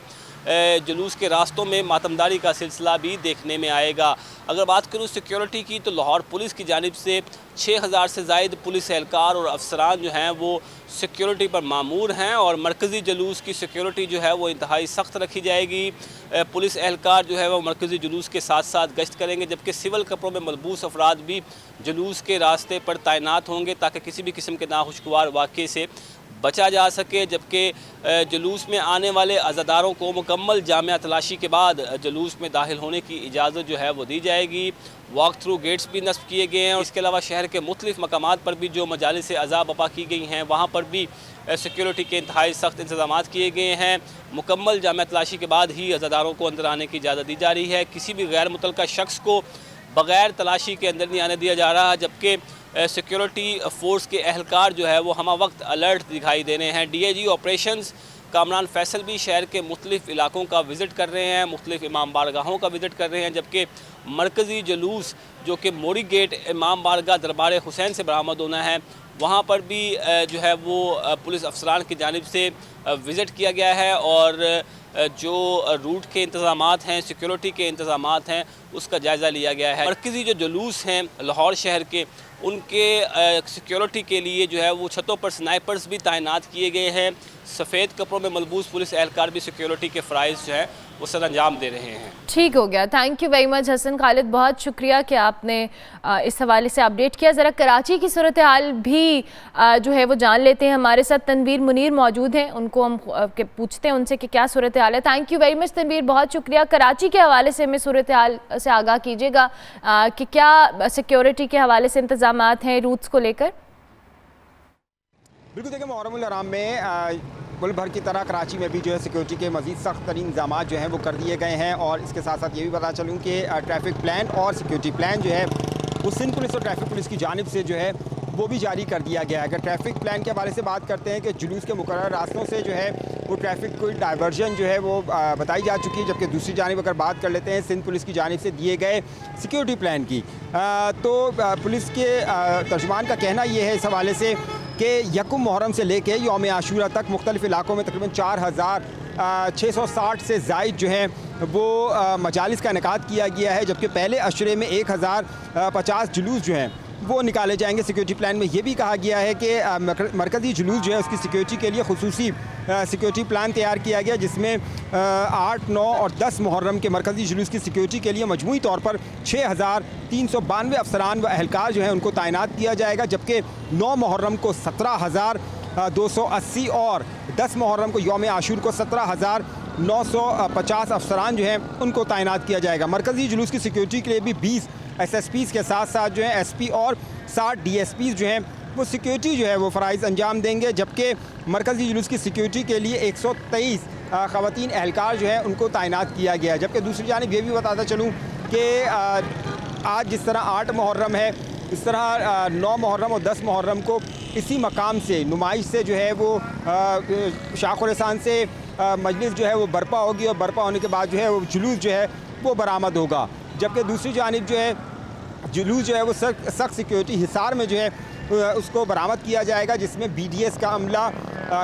जुलूस के रास्तों में मातमदारी का सिलसिला भी देखने में आएगा। अगर बात करूँ सिक्योरिटी की, तो लाहौर पुलिस की जानिब से 6000 से ज़ायद पुलिस एहलकार और अफसरान जो हैं वो सिक्योरिटी पर मामूर हैं, और मरकज़ी जुलूस की सिक्योरिटी जो है वो इंतहाई सख्त रखी जाएगी। पुलिस एहलकार जो है वो मरकज़ी जुलूस के साथ साथ गश्त करेंगे, जबकि सिविल कपड़ों में मलबूस अफराद भी जुलूस के रास्ते पर तैनात होंगे ताकि किसी भी किस्म के नाखुशगवार वाक़े से बचा जा सके। जबकि जुलूस में आने वाले अज़ादारों को मुकम्मल जामिया तलाशी के बाद जुलूस में दाखिल होने की इजाज़त जो है वो दी जाएगी। वॉक थ्रू गेट्स भी नस्ब किए गए हैं, और इसके अलावा शहर के मुख्तलिफ़ मकामात पर भी जो मजालिस अज़ा बपा की गई हैं वहाँ पर भी सिक्योरिटी के इंतहाई सख्त इंतज़ाम किए गए हैं। मुकम्मल जामिया तलाशी के बाद ही अज़ादारों को अंदर आने की इजाज़त दी जा रही है। किसी भी गैर मुतल्लका शख्स को बग़ैर तलाशी के अंदर नहीं आने दिया जा रहा, जबकि सिक्योरिटी फोर्स के एहलकार जो है वो हमा वक्त अलर्ट दिखाई दे रहे हैं। DIG ऑपरेशंस कामरान फैसल भी शहर के मुख्तलिफ़ इलाकों का विज़िट कर रहे हैं, मुख्तलिफ़ इमाम बारगाहों का विज़िट कर रहे हैं, जबकि मरकज़ी जुलूस जो कि मोरी गेट इमाम बारगाह दरबार हुसैन से बरामद होना है, वहाँ पर भी जो है वो पुलिस अफसरान की जानिब से विज़िट किया गया है, और जो रूट के इंतज़ामात हैं, सिक्योरिटी के इंतज़ामात हैं, उसका जायज़ा लिया गया है। मरकज़ी जो जुलूस हैं लाहौर शहर के, उनके सिक्योरिटी के लिए जो है वो छतों पर स्नाइपर्स भी तैनात किए गए हैं। सफ़ेद कपड़ों में मलबूस पुलिस एहलकार भी सिक्योरिटी के फ़राइज़ जो है वो सर अंजाम दे रहे हैं। ठीक हो गया, thank you very much Hasan Khalid, बहुत शुक्रिया कि आपने इस हवाले से अपडेट किया। ज़रा कराची की सूरत हाल भी जो है वो जान लेते हैं। हमारे साथ तनवीर मुनीर मौजूद हैं, उनको हम पूछते हैं उनसे कि क्या सूरत हाल है। Thank you very much Tanveer, बहुत शुक्रिया। कराची के हवाले से हमें सूरत हाल से आगाह कीजिएगा कि क्या सिक्योरिटी के हवाले से इंतज़ामात हैं रूट्स को लेकर। बिल्कुल, देखिए मुहर्रमुल हराम में मुल्क भर की तरह कराची में भी जो है सिक्योरिटी के मज़ीद सख्त तरीन इंतज़ाम जो हैं वो कर दिए गए हैं, और इसके साथ साथ ये भी बता चलूँ कि ट्रैफिक प्लान और सिक्योरिटी प्लान जो है वो सिंध पुलिस और ट्रैफिक पुलिस की जानिब से जो है वो भी जारी कर दिया गया है। अगर ट्रैफिक प्लान के हवाले से बात करते हैं कि जुलूस के मुकर्रर रास्तों से जो है वो ट्रैफिक कोई डाइवर्जन जो है वो बताई जा चुकी है, जबकि दूसरी जानिब अगर बात कर लेते हैं सिंध पुलिस की जानिब से दिए गए सिक्योरिटी प्लान की, तो पुलिस के तर्जुमान का कहना ये है इस हवाले से कि यकुम मुहर्रम से लेके यौम आशूरा तक मुख्तलिफ़ इलाकों में तकरीबन 4660 से ज़ायद जो है वो मजालिस का इनेकाद किया गया है, जबकि पहले अशरे में 1050 जुलूस जो हैं वो निकाले जाएंगे। सिक्योरिटी प्लान में ये भी कहा गया है कि मरकज़ी जुलूस जो है उसकी सिक्योरिटी के लिए खुसूसी सिक्योरिटी प्लान तैयार किया गया, जिसमें 8, 9 और 10 मुहर्रम के मरकज़ी जुलूस की सिक्योरिटी के लिए मजमूई तौर पर 6392 अफसरान व एहलकार जो है उनको तैनात किया जाएगा, जबकि 9 मुहर्रम को 17,280 और 10 मुहर्रम को यौम आशूर को 17,950 अफसरान जो हैं उनको तैनात किया जाएगा। मरकज़ी जुलूस की सिक्योरिटी के लिए भी 20 SSPs के साथ साथ जो है SP और 60 DSPs जो हैं वो सिक्योरिटी जो है वो फ़राइज़ अंजाम देंगे, जबकि मरकज़ी जुलूस की सिक्योरिटी के लिए 123 ख़वातीन एहलकार जो है उनको तैनात किया गया है। जबकि दूसरी जानिब ये भी बताता चलूँ कि आज जिस तरह 8 मुहर्रम है, इस तरह 9 मुहर्रम और 10 मुहर्रम को इसी मकाम से नुमाइश से जो है वो शाख़-उल-एहसान से मजलिस जो है वो बर्पा होगी, और बर्पा होने के बाद जो है वो जुलूस जो है वो बरामद होगा। जबकि दूसरी जानिब जो है जुलूस जो है वो सख्त सिक्योरिटी हिसार में जो है उसको बरामद किया जाएगा, जिसमें BDS का अमला,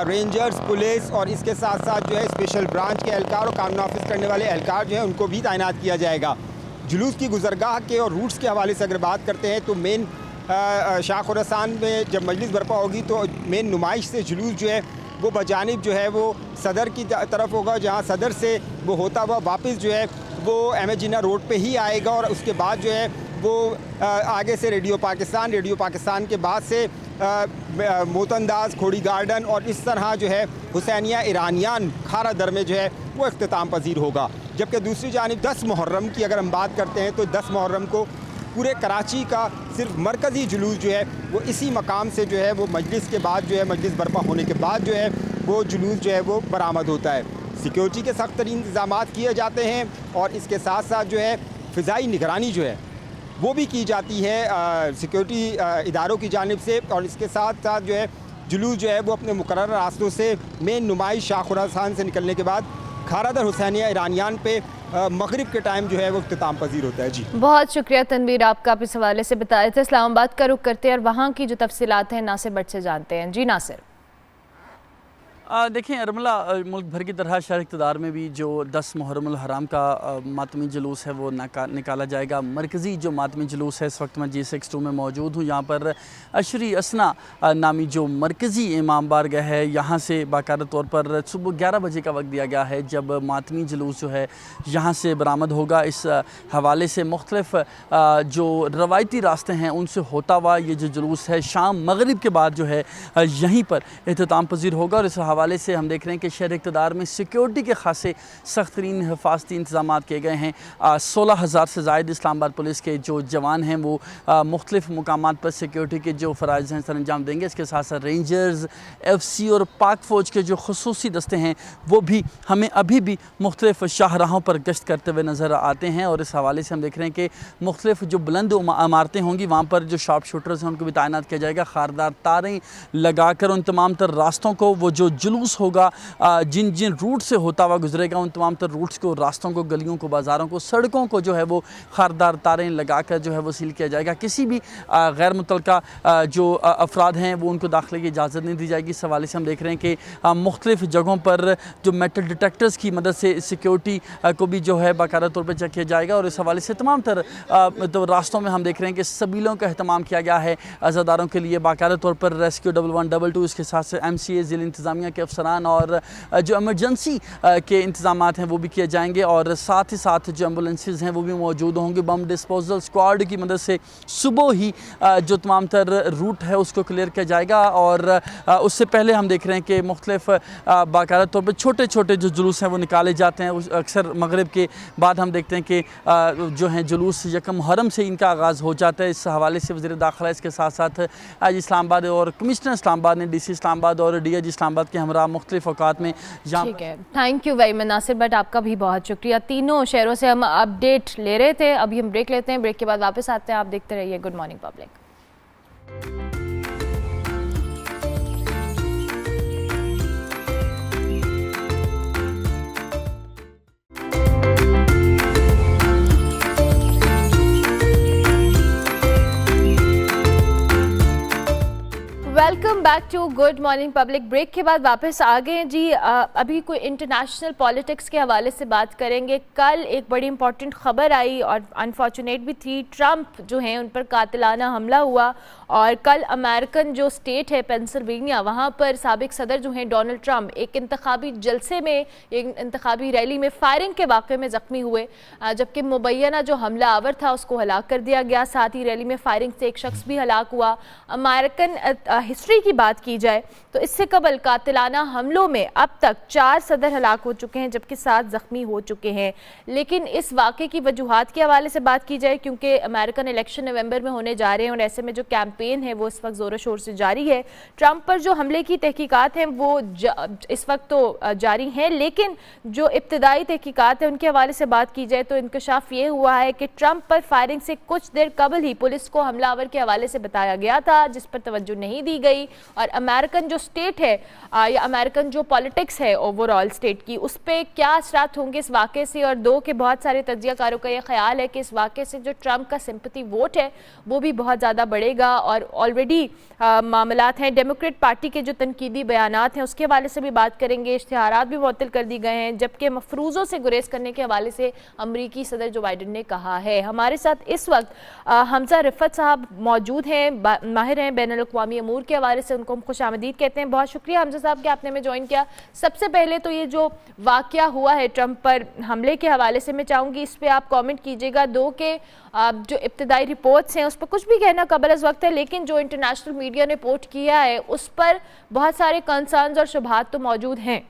रेंजर्स, पुलिस और इसके साथ साथ जो है स्पेशल ब्रांच के एहलकार और कानून नाफिज करने वाले एहलकार जो है उनको भी तैनात किया जाएगा। जुलूस की गुजरगाह के और रूट्स के हवाले से अगर बात करते हैं तो मेन शाख़-उल-एहसान में जब मजलिस बर्पा होगी तो मेन नुमाइश से जुलूस जो है वो बजानिब जो है वो सदर की तरफ होगा, जहाँ सदर से वो होता हुआ वापस जो है वो MA जिन्ना रोड पे ही आएगा, और उसके बाद जो है वो आगे से रेडियो पाकिस्तान के बाद से मोतंदाज, खोड़ी गार्डन और इस तरह जो है हुसैनिया ईरानियान खारा दर में जो है वो इख्तिताम पजीर होगा। जबकि दूसरी जानिब 10 मुहर्रम की अगर हम बात करते हैं तो 10 मुहर्रम को पूरे कराची का सिर्फ मरकज़ी जुलूस जो है वो इसी मकाम से जो है वो मजलिस के बाद जो है मजलिस बर्पा होने के बाद जो है वो जुलूस जो है वो बरामद होता है। सिक्योरिटी के सख्त तरीन इंतज़ाम किए जाते हैं, और इसके साथ साथ जो है फ़िज़ाई निगरानी जो है वो भी की जाती है सिक्योरिटी इदारों की जानिब से, और इसके साथ साथ जो है जुलूस जो है वो अपने मुकर्रर रास्तों से मेन नुमाइश शाख़-उल-एहसान से निकलने के बाद खारादर हुसैनिया ईरानियान पे मगरिब के टाइम जो है वो इख्तिताम पजीर होता है। जी बहुत शुक्रिया तनवीर, आपका आप इस हवाले से बताए थे। इस्लामाबाद का रुख करते हैं और वहाँ की जो तफसीलात हैं नासिर भट्ट से जानते हैं। जी नासिर। देखें अरमला, मुल्क भर की तरह शहर इक़्तिदार में भी जो 10 मुहर्रमुल हराम का मातमी जुलूस है वो निकाला जाएगा। मरकज़ी जो मातमी जुलूस है, इस वक्त मैं G62 में मौजूद हूँ। यहाँ पर अशरी असना नामी जो मरकज़ी इमाम बारगाह है, यहाँ से बाकायदा तौर पर सुबह 11 बजे का वक्त दिया गया है जब मातमी जुलूस जो है यहाँ से बरामद होगा। इस हवाले से मुख्तलिफ जो रवायती रास्ते हैं उनसे होता हुआ ये जो जुलूस है शाम मगरिब के बाद जो है यहीं पर इख्तिताम पजीर होगा। और इस हवाले से हम देख रहे हैं कि शहर इक़्तिदार में सिक्योरिटी के खासे सख्त तरीन हिफाजती इंतजाम किए गए हैं। 16,000 से ज़ायद इस्लामाबाद पुलिस के जो जवान हैं वो मुख्तलिफ मुकामात पर सिक्योरिटी के जो फ़राइज़ हैं सर अंजाम देंगे। इसके साथ साथ रेंजर्स, FC और पाक फ़ौज के जो खुसूसी दस्ते हैं वो भी हमें अभी भी मुख्तलिफ शाहराहों पर गश्त करते हुए नज़र आते हैं। और इस हवाले से हम देख रहे हैं कि मुख्तलिफ जो बुलंद इमारतें होंगी वहाँ पर जो शार्प शूटर्स हैं उनको भी तैनात किया जाएगा। खारदार तारें लगा कर उन तमाम तर रास्तों को, वो जो जुलूस होगा जिन जिन रूट से होता हुआ गुजरेगा उन तमाम तर रूट्स को, रास्तों को, गलियों को, बाज़ारों को, सड़कों को जो है वो खारदार तारें लगा कर जो है वो सील किया जाएगा। किसी भी गैर मुतलका जो अफराद हैं वो उनको दाखिले की इजाज़त नहीं दी जाएगी। इस हवाले से हम देख रहे हैं कि मुख्तलिफ जगहों पर जो मेटल डिटेक्टर्स की मदद से सिक्योरिटी को भी जो है बाकायदा तौर पर चेक किया जाएगा। और इस हवाले से तमाम तर तो रास्तों में हम देख रहे हैं कि सबीलों का अहतमाम किया गया है अज़ादारों के लिए। बाकायदा तौर पर रेस्क्यू 1122, इसके साथ से MCA ज़िला इंतज़ामिया के अफसरान और जो एमरजेंसी के इंतजामात हैं वो भी किए जाएंगे। और साथ ही साथ जो एम्बुलेंसेज हैं वो भी मौजूद होंगे। बम डिस्पोजल स्क्वाड की मदद से सुबह ही जो तमाम तर रूट है उसको क्लियर किया जाएगा। और उससे पहले हम देख रहे हैं कि मुख्तलिफ बाकायदा तौर पर छोटे छोटे जो जुलूस हैं वो निकाले जाते हैं। अक्सर मगरिब के बाद हम देखते हैं कि जो हैं जुलूस यकम मुहर्रम से इनका आगाज़ हो जाता है। इस हवाले से वज़ीर दाखिला, इसके साथ साथ आज इस्लामाबाद और कमिश्नर इस्लामाबाद ने DC इस्लामाबाद और DIG इस्लामाबाद के हमरा मुख्तलिफ औकात में ठीक है। Thank you very much Nasir Bhatt, आपका भी बहुत शुक्रिया। तीनों शहरों से हम अपडेट ले रहे थे। अभी हम ब्रेक लेते हैं, ब्रेक के बाद वापस आते हैं। आप देखते रहिए Good Morning Public. Welcome back to Good Morning Public. Break के बाद वापस आ गए जी। अभी कोई इंटरनेशनल पॉलिटिक्स के हवाले से बात करेंगे। कल एक बड़ी इंपॉर्टेंट खबर आई और अनफॉर्चुनेट भी थी। ट्रंप जो हैं उन पर कातिलाना हमला हुआ और कल अमेरिकन जो स्टेट है पेंसिल्वेनिया, वहाँ पर साबिक सदर जो हैं डोनाल्ड ट्रंप एक इंतखाबी जलसे में, एक इंतखाबी रैली में फायरिंग के वाक़े में ज़ख्मी हुए, जबकि मुबैना जो हमला आवर था उसको हलाक कर दिया गया। साथ ही रैली में फायरिंग से एक शख्स भी हलाक हुआ। अमेरिकन हिस्ट्री की बात की जाए तो इससे कबल कातिलाना हमलों में अब तक 4 सदर हलाक हो चुके हैं जबकि 7 ज़ख्मी हो चुके हैं। लेकिन इस वाक़े की वजूहात के हवाले से बात की जाए, क्योंकि अमेरिकन इलेक्शन नवंबर में होने जा रहे हैं और ऐसे में जो कैंपेन है वो इस वक्त ज़ोर शोर से जारी है। ट्रंप पर जो हमले की तहकीकात हैं वो इस वक्त तो जारी हैं, लेकिन जो इब्तदाई तहकीकात है उनके हवाले से बात की जाए तो इंकशाफ ये हुआ है कि ट्रंप पर फायरिंग से कुछ देर कबल ही पुलिस को हमलावर के हवाले से बताया गया था, जिस पर तवज्जो नहीं दी गई। और अमेरिकन जो स्टेट है या अमेरिकन जो पॉलिटिक्स है ओवरऑल स्टेट की, उस पर क्या असरात होंगे इस वाक़े से। और दो के बहुत सारे तज्ज़ियाकारों का ये ख्याल है कि इस वाक़े से जो ट्रंप का सिंपैथी वोट है वो भी बहुत ज़्यादा बढ़ेगा। और ऑलरेडी मामलात हैं, डेमोक्रेट पार्टी के जो तनकीदी बयानात हैं उसके हवाले से भी बात करेंगे। इश्तिहारात भी मुअत्तल कर दी गए हैं, जबकि मफरूज़ों से गुरेज करने के हवाले से अमरीकी सदर जो बाइडन ने कहा है। हमारे साथ इस वक्त हमजा रिफत साहब मौजूद हैं, माहिर हैं बैनुल अक़वामी अमूर के हवाले से, उनको हम खुशामदीद कहते हैं। बहुत शुक्रिया हमजा साहब कि आपने हमें ज्वाइन किया। सबसे पहले तो ये जो वाक़या हुआ है ट्रंप पर हमले के हवाले से मैं चाहूँगी इस पर आप कमेंट कीजिएगा। दो के जो इब्तदाई रिपोर्ट्स हैं उस पर कुछ भी कहना कबल अज़ वक्त है, लेकिन जो इंटरनेशनल मीडिया ने रिपोर्ट किया है उस पर बहुत सारे कंसर्न्स और शुबहात तो मौजूद हैं।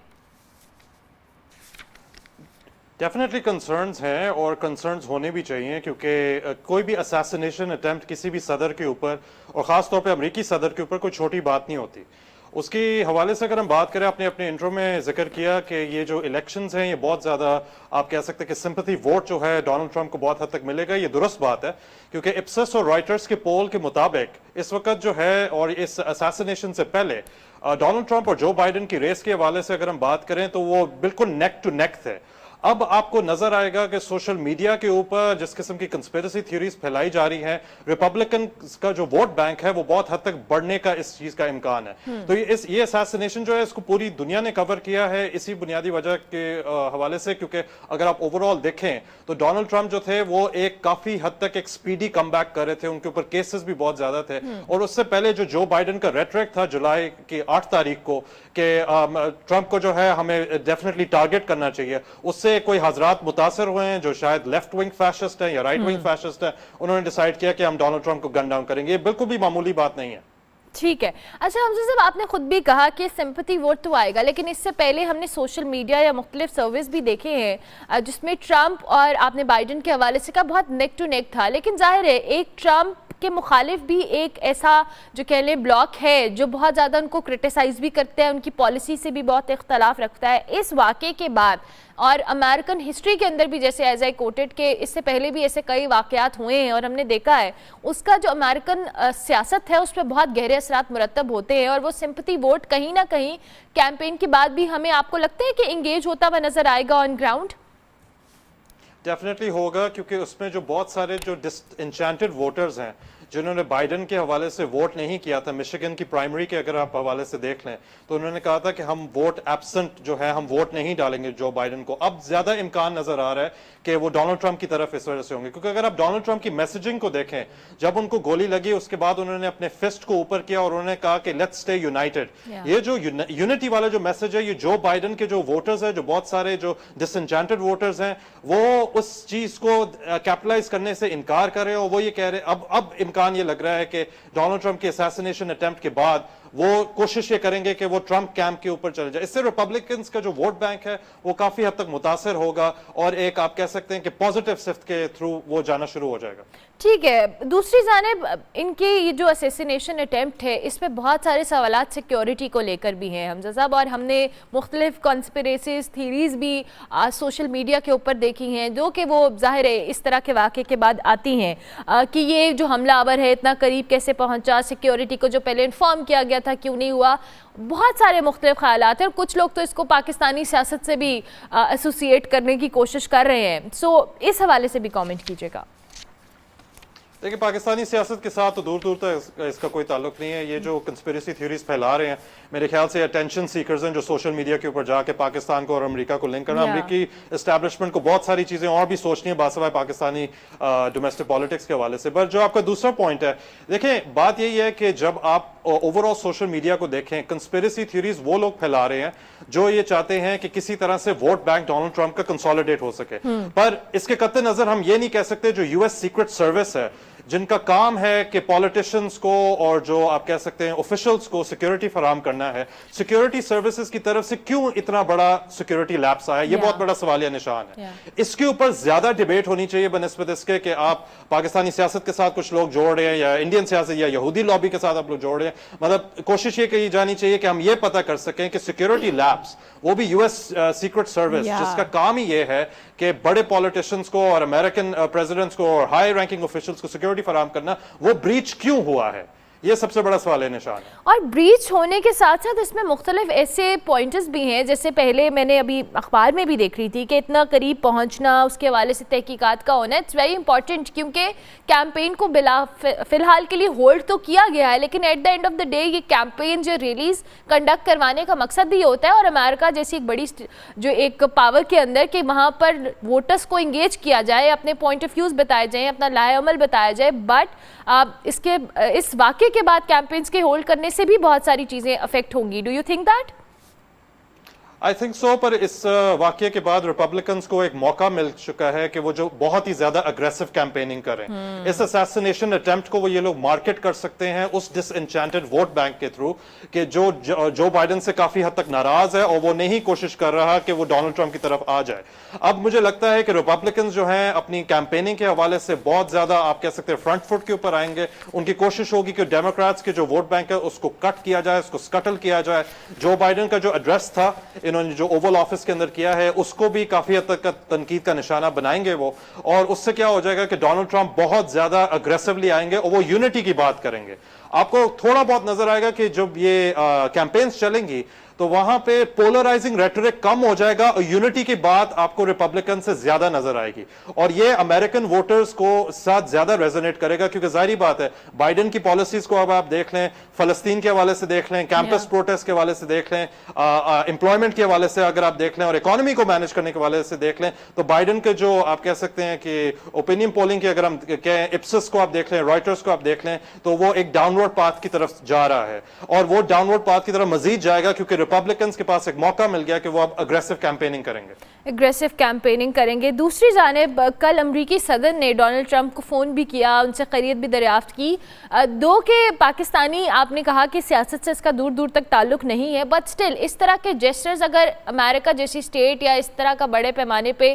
डेफिनेटली कंसर्न्स हैं और कंसर्न्स होने भी चाहिए, क्योंकि कोई भी असैसिनेशन अटेम्प्ट किसी भी सदर के ऊपर और ख़ास तौर पे अमेरिकी सदर के ऊपर कोई छोटी बात नहीं होती। उसके हवाले से अगर हम बात करें, आपने अपने इंट्रो में जिक्र किया कि ये जो इलेक्शंस हैं ये बहुत ज़्यादा आप कह सकते हैं कि सिंपैथी वोट जो है डोनाल्ड ट्रंप को बहुत हद तक मिलेगा। ये दुरुस्त बात है, क्योंकि इप्सस और रॉयटर्स के पोल के मुताबिक इस वक्त जो है और इस असैसिनेशन से पहले डोनाल्ड ट्रंप और जो बाइडेन की रेस के हवाले से अगर हम बात करें तो वो बिल्कुल नेक टू नेक थे। अब आपको नजर आएगा कि सोशल मीडिया के ऊपर जिस किस्म की कंस्पिरेसी थ्योरीज फैलाई जा रही हैं, रिपब्लिकन का जो वोट बैंक है वो बहुत हद तक बढ़ने का इस चीज का इम्कान है। तो ये असैसिनेशन जो है इसको पूरी दुनिया ने कवर किया है इसी बुनियादी वजह के हवाले से, क्योंकि अगर आप ओवरऑल देखें तो डोनाल्ड ट्रंप जो थे वो एक काफी हद तक एक स्पीडी कमबैक कर रहे थे, उनके ऊपर केसेस भी बहुत ज्यादा थे। और उससे पहले जो बाइडेन का रेटरिक था जुलाई की 8 तारीख को कि ट्रंप को जो है हमें डेफिनेटली टारगेट करना चाहिए, उससे कोई हजरात मुतासर हुए हैं जो शायद लेफ्ट विंग फैशिस्ट है या राइट विंग फैशिस्ट है, उन्होंने डिसाइड किया कि हम डोनाल्ड ट्रंप को गन डाउन करेंगे। ये बिल्कुल भी मामूली बात नहीं है। ठीक है। अच्छा हमजा साहब, आपने खुद भी कहा कि सिंपैथी वोट तो आएगा, लेकिन इससे पहले हमने सोशल मीडिया या मुख्तलिफ सर्विस भी देखे हैं जिसमें ट्रंप और आपने बाइडेन के हवाले से कहा बहुत नेक टू नेक था, लेकिन जाहिर है एक ट्रंप के मुखालिफ भी एक ऐसा जो कह लें ब्लॉक है जो बहुत ज़्यादा उनको क्रिटिसाइज़ भी करता है, उनकी पॉलिसी से भी बहुत इख्तलाफ रखता है। इस वाक़े के बाद और अमेरिकन हिस्ट्री के अंदर भी, जैसे एज आई कोटेड के इससे पहले भी ऐसे कई वाक़यात हुए हैं और हमने देखा है उसका जो अमेरिकन सियासत है उस पर बहुत गहरे असरात मुरतब होते हैं, और वो सिंपैथी वोट कहीं ना कहीं कैंपेन के बाद भी हमें आपको लगता है कि इंगेज होता हुआ नज़र आएगा ऑन ग्राउंड? डेफिनेटली होगा, क्योंकि उसमें जो बहुत सारे जो डिसएन्चेंटेड वोटर्स हैं जिन्होंने बाइडेन के हवाले से वोट नहीं किया था, मिशिगन की प्राइमरी के अगर आप हवाले से देख लें तो उन्होंने कहा था कि हम वोट एब्सेंट जो है हम वोट नहीं डालेंगे जो बाइडेन को। अब ज्यादा इम्कान नजर आ रहा है कि वो डोनाल्ड ट्रंप की तरफ इस वजह से होंगे, क्योंकि अगर आप डोनाल्ड ट्रंप की मैसेजिंग को देखें, जब उनको गोली लगी उसके बाद उन्होंने अपने फिस्ट को ऊपर किया और उन्होंने कहा कि लेट्स स्टे यूनाइटेड। ये जो यूनिटी वाला जो मैसेज है, ये जो बाइडेन के जो वोटर्स है, जो बहुत सारे जो डिसएन्चेंटेड वोटर्स हैं, वो उस चीज को कैपिटलाइज करने से इनकार कर रहे हैं और वो ये कह रहे हैं अब इम्कान ये लग रहा है कि डोनाल्ड ट्रंप के असैसिनेशन अटेम्प्ट के बाद वो कोशिश ये करेंगे कि वो ट्रंप कैंप के ऊपर चले जाए। इससे रिपब्लिकन्स का जो वोट बैंक है वो काफी हद तक मुतासर होगा और एक आप कह सकते हैं कि पॉजिटिव शिफ्ट के थ्रू वो जाना शुरू हो जाएगा। ठीक है। दूसरी जानिब इनके ये जो असैसिनेशन अटेम्प्ट है इस पर बहुत सारे सवालात सिक्योरिटी को लेकर भी हैं हमजा साहब, और हमने मुख्तलिफ कॉन्स्पिरेसीज थीरीज भी सोशल मीडिया के ऊपर देखी हैं जो कि वो जाहिर है इस तरह के वाक़े के बाद आती हैं कि ये जो हमलावर है इतना करीब कैसे पहुंचा, सिक्योरिटी को जो पहले इन्फॉर्म किया गया था क्यों नहीं हुआ। बहुत सारे मुख्तलिफ ख्यालात हैं और कुछ लोग तो इसको पाकिस्तानी सियासत से भी एसोसिएट करने की कोशिश कर रहे हैं। सो इस हवाले से भी कॉमेंट कीजिएगा। देखिए, पाकिस्तानी सियासत के साथ तो दूर दूर तक इसका कोई ताल्लुक नहीं है। ये जो कंस्पिरेसी थ्योरीज फैला रहे हैं मेरे ख्याल से अटेंशन सीकर्स हैं जो सोशल मीडिया के ऊपर जाके पाकिस्तान को और अमेरिका को लिंक करना। अमेरिकी एस्टैब्लिशमेंट को बहुत सारी चीजें और भी सोचनी है बासवाए पाकिस्तानी डोमेस्टिक पॉलिटिक्स के हवाले से। पर जो आपका दूसरा पॉइंट है, देखें बात यही है कि जब आप ओवरऑल सोशल मीडिया को देखें, कंस्पिरेसी थ्योरीज वो लोग फैला रहे हैं जो ये चाहते हैं कि किसी तरह से वोट बैंक डोनाल्ड ट्रंप का कंसोलिडेट हो सके। पर इसके कत्ते नजर हम ये नहीं कह सकते जो यूएस सीक्रेट सर्विस है जिनका काम है कि पॉलिटिशियंस को और जो आप कह सकते हैं ऑफिशियल्स को सिक्योरिटी फराहम करना है, सिक्योरिटी सर्विसेज की तरफ से क्यों इतना बड़ा सिक्योरिटी लैप्स आया, ये बहुत बड़ा सवालिया निशान है। इसके ऊपर ज्यादा डिबेट होनी चाहिए बनस्बत इसके कि आप पाकिस्तानी सियासत के साथ कुछ लोग जोड़ रहे हैं या इंडियन सियासत या यहूदी लॉबी के साथ आप लोग जोड़ रहे हैं। मतलब कोशिश ये की जानी चाहिए कि हम ये पता कर सकें कि सिक्योरिटी लैब्स, वो भी यूएस सीक्रेट सर्विस जिसका काम ही ये है कि बड़े पॉलिटिशियंस को और अमेरिकन प्रेसिडेंट्स को और हाई रैंकिंग ऑफिशियल्स को सिक्योरिटी फराहम करना, वो ब्रीच क्यों हुआ है, ये सबसे बड़ा सवाल है निशान है। और ब्रीच होने के साथ साथ इसमें मुख्तलिफ ऐसे पॉइंट्स भी हैं, जैसे पहले मैंने अभी अखबार में भी देख रही थी कि इतना करीब पहुंचना, उसके हवाले से तहकीकात का होना, इट्स वेरी इंपॉर्टेंट क्योंकि कैंपेन को फिलहाल के लिए होल्ड तो किया गया है, लेकिन at the end of the day ये कैंपेन जो रिलीज कंडक्ट करवाने का मकसद भी होता है और अमेरिका जैसी एक बड़ी जो एक पावर के अंदर कि वहाँ पर वोटर्स को इंगेज किया जाए, अपने पॉइंट ऑफ व्यूज़ बताए जाएँ, अपना लाएअमल बताया जाए। बट इसके इस वाक़े के बाद कैंपेन्स के होल्ड करने से भी बहुत सारी चीजें अफेक्ट होंगी। Do you think that? I think so, पर इस वाकये के बाद रिपब्लिकन्स को एक मौका मिल चुका है कि वो जो बहुत ही ज्यादा अग्रेसिव कैंपेनिंग करें। इस असैसिनेशन अटेम्प्ट को वो ये लोग मार्केट कर सकते हैं उस डिसएन्चेंटेड वोट बैंक के थ्रू कि जो बाइडेन से काफी हद तक नाराज है और वो नहीं कोशिश कर रहा कि वो डोनाल्ड ट्रंप की तरफ आ जाए। अब मुझे लगता है कि रिपब्लिकन्स जो हैं अपनी कैंपेनिंग के हवाले से बहुत ज्यादा आप कह सकते हैं फ्रंट फुट के ऊपर आएंगे। उनकी कोशिश होगी कि डेमोक्रेट्स के जो वोट बैंक है उसको कट किया जाए, उसको स्कटल किया जाए। जो बाइडेन का जो एड्रेस था इन्होंने जो ओवल ऑफिस के अंदर किया है उसको भी काफी हद तक तनकीद का निशाना बनाएंगे वो, और उससे क्या हो जाएगा कि डोनाल्ड ट्रंप बहुत ज्यादा अग्रेसिवली आएंगे और वो यूनिटी की बात करेंगे। आपको थोड़ा बहुत नजर आएगा कि जब ये कैंपेन्स चलेंगी तो वहां पे पोलराइजिंग रेटरिक कम हो जाएगा और यूनिटी की बात आपको रिपब्लिकन से ज्यादा नजर आएगी, और ये अमेरिकन वोटर्स को साथ ज्यादा रेजोनेट करेगा, क्योंकि जाहिर बात है बाइडेन की पॉलिसीज को अब आप देख लें, फलस्तीन के हवाले से देख लें, कैंपस प्रोटेस्ट के हवाले से देख लें, एम्प्लॉयमेंट के हवाले से अगर आप देख लें और इकोनॉमी को मैनेज करने के हवाले से देख लें, तो बाइडेन के जो आप कह सकते हैं कि ओपिनियन पोलिंग की अगर हम कहें, इप्सिस को आप देख लें, रॉयटर्स को आप देख लें, तो वो एक डाउनवर्ड पाथ की तरफ जा रहा है, और वो डाउनवर्ड पाथ की तरफ मजीद जाएगा क्योंकि रिपब्लिकन्स के पास एक मौका मिल गया कि वो अब अग्रेसिव कैंपेनिंग करेंगे। एग्रेसिव कैंपेनिंग करेंगे। दूसरी जानिब कल अमरीकी सदर ने डोनाल्ड ट्रंप को फ़ोन भी किया, उनसे खैरियत भी दरियाफ्त की। दो के पाकिस्तानी, आपने कहा कि सियासत से इसका दूर दूर तक ताल्लुक़ नहीं है, बट स्टिल इस तरह के जेस्चर्स अगर अमेरिका जैसी स्टेट या इस तरह का बड़े पैमाने पे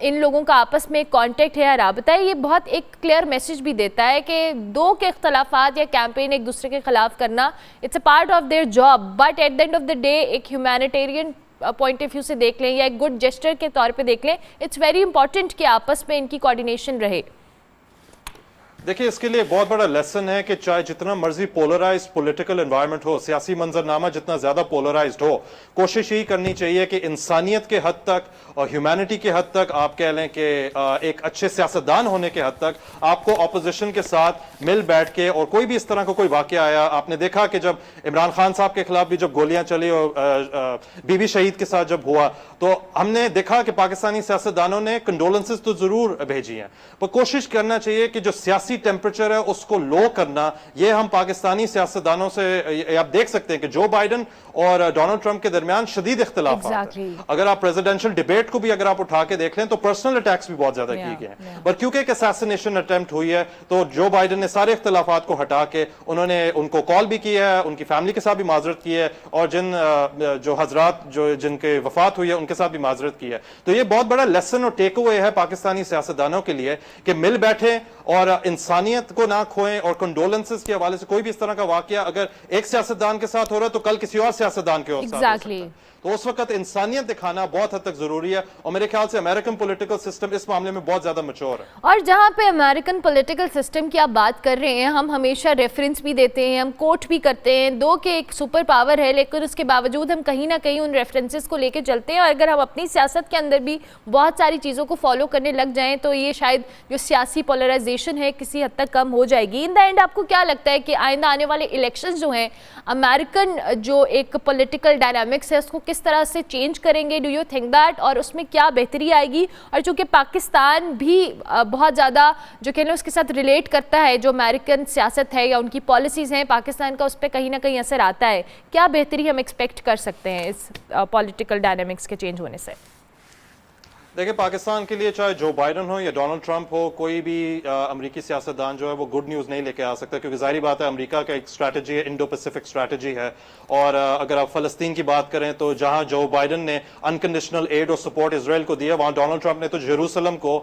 इन लोगों का आपस में कॉन्टेक्ट है या राबता है, ये बहुत एक क्लियर मैसेज भी देता है कि दो के इख्तलाफात या कैंपेन एक दूसरे के खिलाफ करना it's a part of their job, but at the end of the day एक ह्यूमैनिटेरियन पॉइंट ऑफ व्यू से देख लें या एक गुड जेस्चर के तौर पे देख लें, इट्स वेरी इंपॉर्टेंट कि आपस में इनकी कोऑर्डिनेशन रहे। देखिए, इसके लिए बहुत बड़ा लेसन है कि चाहे जितना मर्जी पोलराइज्ड पॉलिटिकल एनवायरनमेंट हो, सियासी मंजरनामा जितना ज्यादा पोलराइज्ड हो, कोशिश यही करनी चाहिए कि इंसानियत के हद तक और ह्यूमैनिटी के हद तक, आप कह लें कि एक अच्छे सियासतदान होने के हद तक आपको ऑपोजिशन के साथ मिल बैठ के, और कोई भी इस तरह का कोई वाकया आया, आपने देखा कि जब इमरान खान साहब के खिलाफ भी जब गोलियां चली और बीबी शहीद के साथ जब हुआ, तो हमने देखा कि पाकिस्तानी सियासतदानों ने कंडोलेंसेस तो जरूर भेजी हैं, पर कोशिश करना चाहिए कि जो सियासी टेम्परेचर है उसको लो करना, ये हम पाकिस्तानी सियासतदानों से आप देख सकते हैं कि जो बाइडेन और डोनाल्ड ट्रंप के दरमियान शदीद इख्तिलाफ हैं। अगर आप प्रेसिडेंशियल डिबेट को भी अगर आप उठा के देख लें तो पर्सनल अटैक्स भी बहुत ज्यादा किए गए हैं, पर क्योंकि एक असैसिनेशन अटेम्प्ट हुई है तो जो बाइडेन ने सारे इख्तिलाफात को हटा के उन्होंने उनको कॉल भी किया है, उनकी फैमिली के साथ भी माजरत की है, और जो हजरात जिनके वफात हुई है उनके साथ भी माजरत की है। तो ये बहुत बड़ा लेसन और टेक अवे है पाकिस्तानी सियासतदानों के लिए कि मिल बैठे और इंसानियत को ना खोएं, और कंडोलेंसेस के हवाले से कोई भी इस तरह का वाकया अगर एक सियासतदान के साथ हो रहा है तो कल किसी और सियासतदान के साथ हो सकता है। तो उस वक्त इंसानियत दिखाना बहुत हद तक जरूरी है, और मेरे ख्याल से अमेरिकन पॉलिटिकल सिस्टम इस मामले में बहुत ज्यादा मैच्योर है। और जहाँ पे अमेरिकन पॉलिटिकल सिस्टम की आप बात कर रहे हैं, हम हमेशा रेफरेंस भी देते हैं, हम कोट भी करते हैं, दो के एक सुपर पावर है, लेकिन उसके बावजूद हम कहीं ना कहीं उन रेफरेंसेस को लेके चलते हैं, और अगर हम अपनी सियासत के अंदर भी बहुत सारी चीज़ों को फॉलो करने लग जाएं तो ये शायद जो सियासी पोलराइजेशन है किसी हद तक कम हो जाएगी। इन द एंड आपको क्या लगता है कि आइंदा आने वाले इलेक्शंस जो हैं अमेरिकन जो एक पॉलिटिकल डायनामिक्स है उसको किस तरह से चेंज करेंगे? डू यू थिंक दैट, और उसमें क्या बेहतरी आएगी? और चूँकि पाकिस्तान भी बहुत ज़्यादा जो कह लें उसके साथ रिलेट करता है, जो अमेरिकन सियासत है या उनकी पॉलिसीज़ हैं, पाकिस्तान का उस पर कहीं ना कहीं असर आता है, क्या बेहतरी हम एक्सपेक्ट कर सकते हैं इस पॉलिटिकल डायनामिक्स के चेंज होने से? देखिए, पाकिस्तान के लिए चाहे जो बाइडेन हो या डोनाल्ड ट्रंप हो, कोई भी अमरीकी सियासतदान जो है वो गुड न्यूज़ नहीं लेके आ सकता, क्योंकि जाहिर बात है अमेरिका का एक स्ट्रैटेजी है, इंडो पैसिफिक स्ट्रैटेजी है। और अगर आप फ़लस्तीन की बात करें तो जहां जो बाइडेन ने अनकंडीशनल एड और सपोर्ट इसराइल को दिया, वहां डोनाल्ड ट्रंप ने तो जेरूसलम को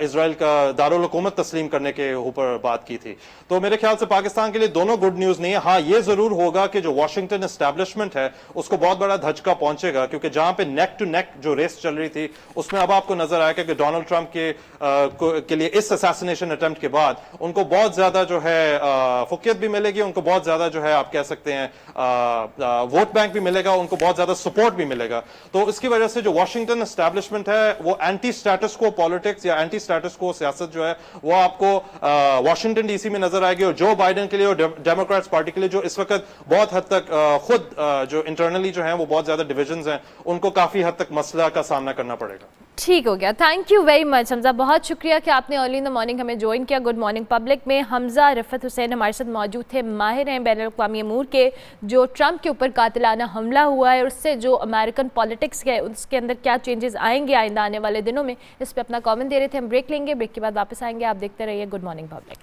इसराइल का दारुल हुकूमत तस्लीम करने के ऊपर बात की थी। तो मेरे ख्याल से पाकिस्तान के लिए दोनों गुड न्यूज़ नहीं है। हाँ, ये ज़रूर होगा कि जो वाशिंगटन एस्टैब्लिशमेंट है उसको बहुत बड़ा धचका पहुंचेगा, क्योंकि जहां पे नेक टू नेक जो रेस चल रही थी उसमें अब आपको नजर आएगा कि डोनाल्ड ट्रंप के लिए इस असैसिनेशन अटेम्प्ट के बाद उनको बहुत ज्यादा जो है फुकियत भी मिलेगी, उनको बहुत ज्यादा जो है आप कह सकते हैं वोट बैंक भी मिलेगा, उनको बहुत ज्यादा सपोर्ट भी मिलेगा। तो इसकी वजह से जो वाशिंगटन एस्टैब्लिशमेंट है वो एंटी स्टेटस को पॉलिटिक्स या एंटी स्टेटस को सियासत जो है वो आपको वाशिंगटन डीसी में नजर आएगी, और जो बाइडेन के लिए और डेमोक्रेट्स पार्टी के लिए जो इस वक्त बहुत हद तक खुद जो इंटरनली जो है वो बहुत ज्यादा डिविजन्स हैं, उनको काफी हद तक मसला का सामना करना पड़ेगा। ठीक हो गया, thank you very much Hamza, बहुत शुक्रिया कि आपने अर्ली इन द मॉर्निंग हमें ज्वाइन किया। गुड मॉर्निंग पब्लिक में हमजा रिफत हुसैन हमारे साथ मौजूद थे, माहिर हैं बैनुल-अक़वामी अमूर के। जो ट्रंप के ऊपर कातिलाना हमला हुआ है और उससे जो अमेरिकन पॉलिटिक्स है उसके अंदर क्या चेंजेस आएंगे आइंदा आने वाले दिनों में, इस पर अपना कमेंट दे रहे थे। हम ब्रेक लेंगे, ब्रेक के बाद वापस आएंगे। आप देखते रहिए Good Morning Public.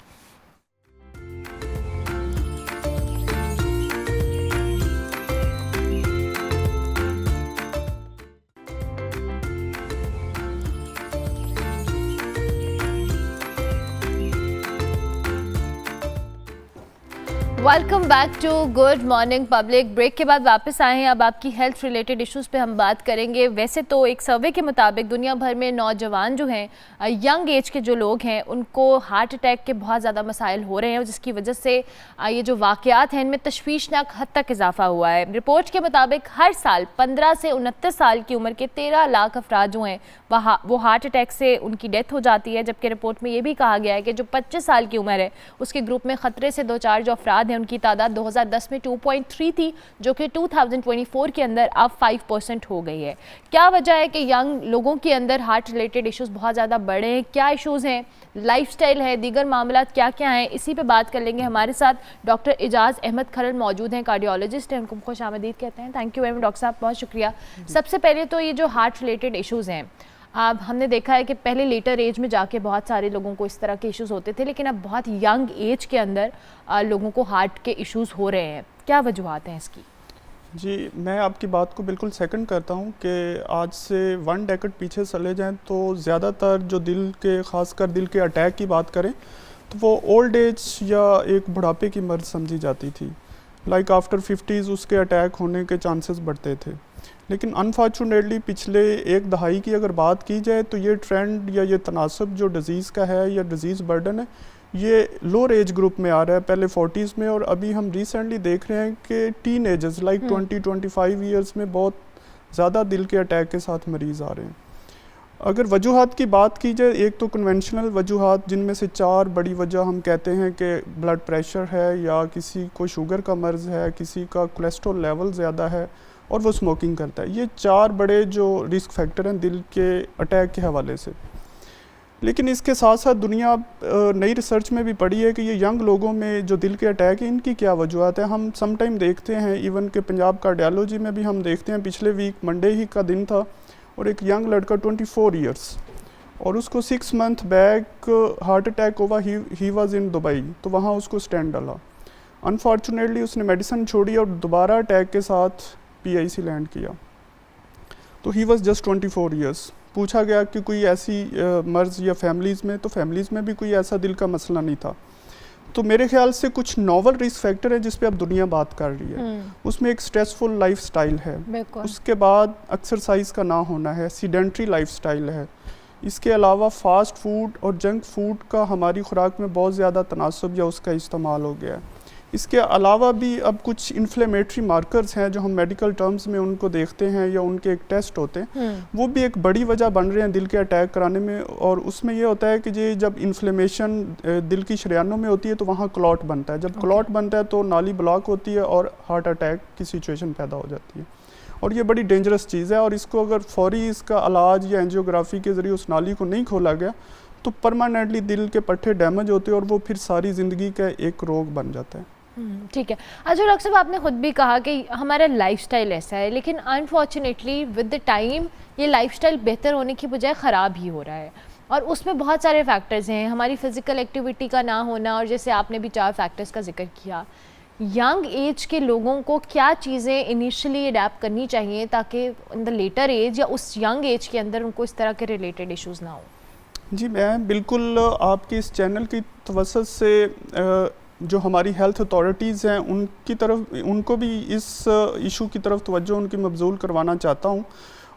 Welcome back to Good Morning Public. Break के बाद वापस आए हैं। अब आपकी हेल्थ रिलेटेड इश्यूज़ पे हम बात करेंगे। वैसे तो एक सर्वे के मुताबिक दुनिया भर में नौजवान जो हैं, यंग एज के जो लोग हैं, उनको हार्ट अटैक के बहुत ज़्यादा मसाइल हो रहे हैं, जिसकी वजह से ये जो वाक़यात हैं इनमें तशवीशनाक हद तक इजाफा हुआ है। रिपोर्ट के मुताबिक हर साल 15 से 29 साल की उम्र के 13 लाख अफराद जो हैं वो हार्ट अटैक से उनकी डेथ हो जाती है। जबकि रिपोर्ट में ये भी कहा गया है कि जो 25 साल की उम्र है उसके ग्रुप में ख़तरे से दो चार जो अफराद हैं उनकी तादाद 2010 में 2.3 थी, जो कि 2024 के अंदर अब 5% हो गई है। क्या वजह है कि यंग लोगों के अंदर हार्ट रिलेटेड इश्यूज़ बहुत ज़्यादा बढ़े हैं? क्या इश्यूज़ हैं? लाइफस्टाइल है, दीगर मामला क्या क्या हैं? इसी पे बात कर लेंगे। हमारे साथ डॉक्टर एजाज अहमद खलल मौजूद हैं, कार्डियोलॉजिस्ट हैं। उनको खुश आमदीद कहते हैं। Thank you very much doctor साहब, बहुत शुक्रिया। सबसे पहले तो ये जो हार्ट रिलेटेड इश्यूज़ हैं, अब हमने देखा है कि पहले लेटर एज में जाके बहुत सारे लोगों को इस तरह के इश्यूज़ होते थे, लेकिन अब बहुत यंग एज के अंदर लोगों को हार्ट के इश्यूज़ हो रहे हैं। क्या वजूहात हैं इसकी? जी, मैं आपकी बात को बिल्कुल सेकंड करता हूं कि आज से 1 डेकेड पीछे चले जाएं तो ज़्यादातर जो दिल के, ख़ासकर दिल के अटैक की बात करें तो वो ओल्ड एज या एक बुढ़ापे की मर्ज़ समझी जाती थी। लाइक आफ्टर 50s उसके अटैक होने के चांसेस बढ़ते थे। लेकिन अनफॉर्चुनेटली पिछले एक दहाई की अगर बात की जाए तो ये ट्रेंड या ये तनासब जो डिज़ीज़ का है या डिज़ीज़ बर्डन है, ये लोअर एज ग्रुप में आ रहा है, पहले 40s में, और अभी हम रिसेंटली देख रहे हैं कि टीन एजर्स लाइक 20-25 ईयर्स में बहुत ज़्यादा दिल के अटैक के साथ मरीज़ आ रहे हैं। अगर वजूहात की बात की जाए, एक तो कन्वेंशनल वजूहात जिनमें से 4 बड़ी वजह हम कहते हैं कि ब्लड प्रेशर है, या किसी को शुगर का मर्ज़ है, किसी का कोलेस्ट्रॉल लेवल ज़्यादा है और वो स्मोकिंग करता है। ये 4 बड़े जो रिस्क फैक्टर हैं दिल के अटैक के हवाले से। लेकिन इसके साथ साथ दुनिया नई रिसर्च में भी पड़ी है कि ये यंग लोगों में जो दिल के अटैक हैं इनकी क्या वजूहत है। हम सम टाइम देखते हैं, इवन के पंजाब कार्डियोलॉजी में भी हम देखते हैं, पिछले वीक मंडे ही का दिन था और एक यंग लड़का 24 ईयर्स, और उसको 6 मंथ बैक हार्ट अटैक हुआ। ही वाज इन दुबई, तो वहाँ उसको स्टेंट डाला। अनफॉर्चुनेटली उसने मेडिसिन छोड़ी और दोबारा अटैक के साथ PIC लैंड किया। तो ही वाज जस्ट 24 ईयर्स। पूछा गया कि कोई ऐसी मर्ज़ या फैमिलीज़ में, तो फैमिलीज़ में भी कोई ऐसा दिल का मसला नहीं था। तो मेरे ख्याल से कुछ नॉवल रिस्क फैक्टर है जिस पे अब दुनिया बात कर रही है। उसमें एक स्ट्रेसफुल लाइफस्टाइल है, उसके बाद एक्सरसाइज का ना होना है, सीडेंट्री लाइफस्टाइल है। इसके अलावा फास्ट फूड और जंक फूड का हमारी खुराक में बहुत ज़्यादा तनासब या उसका इस्तेमाल हो गया है। इसके अलावा भी अब कुछ इन्फ्लेमेटरी मार्कर्स हैं जो हम मेडिकल टर्म्स में उनको देखते हैं या उनके एक टेस्ट होते हैं, वो भी एक बड़ी वजह बन रहे हैं दिल के अटैक कराने में। और उसमें ये होता है कि ये जब इन्फ्लेमेशन दिल की शरियानों में होती है तो वहाँ क्लॉट बनता है। जब क्लॉट बनता है तो नाली ब्लॉक होती है और हार्ट अटैक की सिचुएशन पैदा हो जाती है। और ये बड़ी डेंजरस चीज़ है, और इसको अगर फौरी इसका इलाज या एंजियोग्राफी के ज़रिए उस नाली को नहीं खोला गया तो परमानेंटली दिल के पट्टे डैमेज होते हैं और वो फिर सारी ज़िंदगी का एक रोग बन जाता है। ठीक है। अच्छा डॉक्टर साहब, आपने खुद भी कहा कि हमारा लाइफस्टाइल ऐसा है, लेकिन अनफॉर्चुनेटली विद द टाइम ये लाइफस्टाइल बेहतर होने की बजाय ख़राब ही हो रहा है, और उसमें बहुत सारे फैक्टर्स हैं। हमारी फ़िज़िकल एक्टिविटी का ना होना, और जैसे आपने भी 4 फैक्टर्स का जिक्र किया। यंग एज के लोगों को क्या चीज़ें इनिशियली अडेप्ट करनी चाहिए ताकि इन द लेटर एज या उस यंग एज के अंदर उनको इस तरह के रिलेटेड इश्यूज़ ना हो? जी, मैं बिल्कुल आपके इस चैनल की तवज्जुह से जो हमारी हेल्थ अथॉरिटीज़ हैं उनकी तरफ, उनको भी इस इशू की तरफ तवज्जो उनकी मबजूल करवाना चाहता हूँ,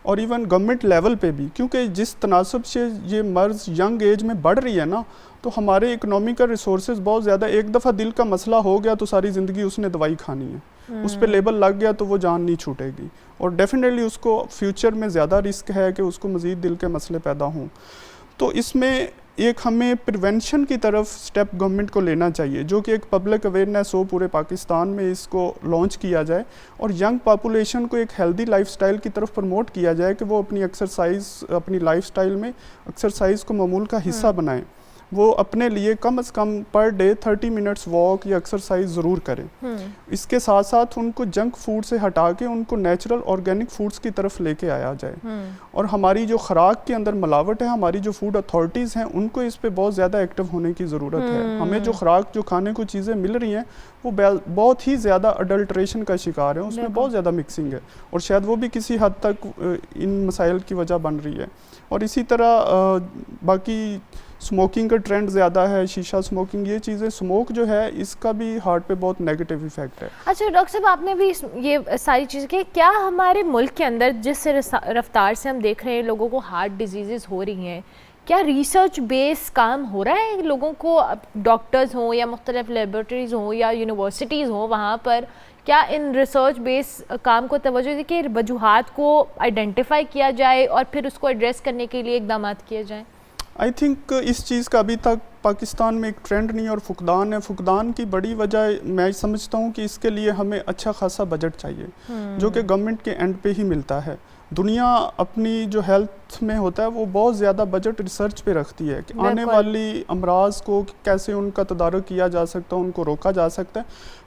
और इवन गवर्नमेंट लेवल पे भी, क्योंकि जिस तनासब से ये मर्ज़ यंग एज में बढ़ रही है ना, तो हमारे इकोनॉमिकल रिसोर्सेज बहुत ज़्यादा, एक दफ़ा दिल का मसला हो गया तो सारी ज़िंदगी उसने दवाई खानी है, उस पर लेबल लग गया तो वो जान नहीं छूटेगी, और डेफिनेटली उसको फ्यूचर में ज़्यादा रिस्क है कि उसको मज़ीद दिल के मसले पैदा हों। तो इसमें एक हमें प्रिवेंशन की तरफ स्टेप गवर्नमेंट को लेना चाहिए, जो कि एक पब्लिक अवेयरनेस हो, पूरे पाकिस्तान में इसको लॉन्च किया जाए और यंग पॉपुलेशन को एक हेल्दी लाइफस्टाइल की तरफ प्रमोट किया जाए कि वो अपनी एक्सरसाइज, अपनी लाइफस्टाइल में एक्सरसाइज को मामूल का हिस्सा बनाएं। वो अपने लिए कम से कम पर डे 30 मिनट्स वॉक या एक्सरसाइज ज़रूर करें। इसके साथ साथ उनको जंक फूड से हटा के उनको नेचुरल ऑर्गेनिक फूड्स की तरफ लेके आया जाए। और हमारी जो खुराक के अंदर मिलावट है, हमारी जो फूड अथॉरिटीज़ हैं उनको इस पे बहुत ज़्यादा एक्टिव होने की ज़रूरत है। हमें जो खुराक, जो खाने को चीज़ें मिल रही हैं वो बहुत ही ज़्यादा अडल्ट्रेशन का शिकार है, उसमें बहुत ज़्यादा मिक्सिंग है, और शायद वो भी किसी हद तक इन मसाइल की वजह बन रही है। और इसी तरह बाकी स्मोकिंग का ट्रेंड ज़्यादा है, शीशा स्मोकिंग, ये चीज़ें, स्मोक जो है इसका भी हार्ट पे बहुत नेगेटिव इफेक्ट है। अच्छा डॉक्टर साहब, आपने भी ये सारी चीज़ें की, क्या हमारे मुल्क के अंदर जिस रफ्तार से हम देख रहे हैं लोगों को हार्ट डिजीज़ हो रही हैं, क्या रिसर्च बेस काम हो रहा है लोगों को, डॉक्टर्स हों या मुख्तलिफ लेबॉर्ट्रीज़ हों या यूनिवर्सिटीज़ हों, वहाँ पर क्या इन रिसर्च बेस काम को तवज्जो दी कि वजूहात को आइडेंटिफाई किया जाए और फिर उसको एड्रेस करने के लिए इक़दाम किए जाएँ? आई थिंक इस चीज़ का अभी तक पाकिस्तान में एक ट्रेंड नहीं और फुकदान है। फुकदान की बड़ी वजह मैं समझता हूँ कि इसके लिए हमें अच्छा खासा बजट चाहिए जो कि गवर्नमेंट के एंड पे ही मिलता है। दुनिया अपनी जो हेल्थ में होता है वो बहुत ज़्यादा बजट रिसर्च पे रखती है कि आने वाली अमराज को कैसे उनका तदारुक किया जा सकता है, उनको रोका जा सकता है।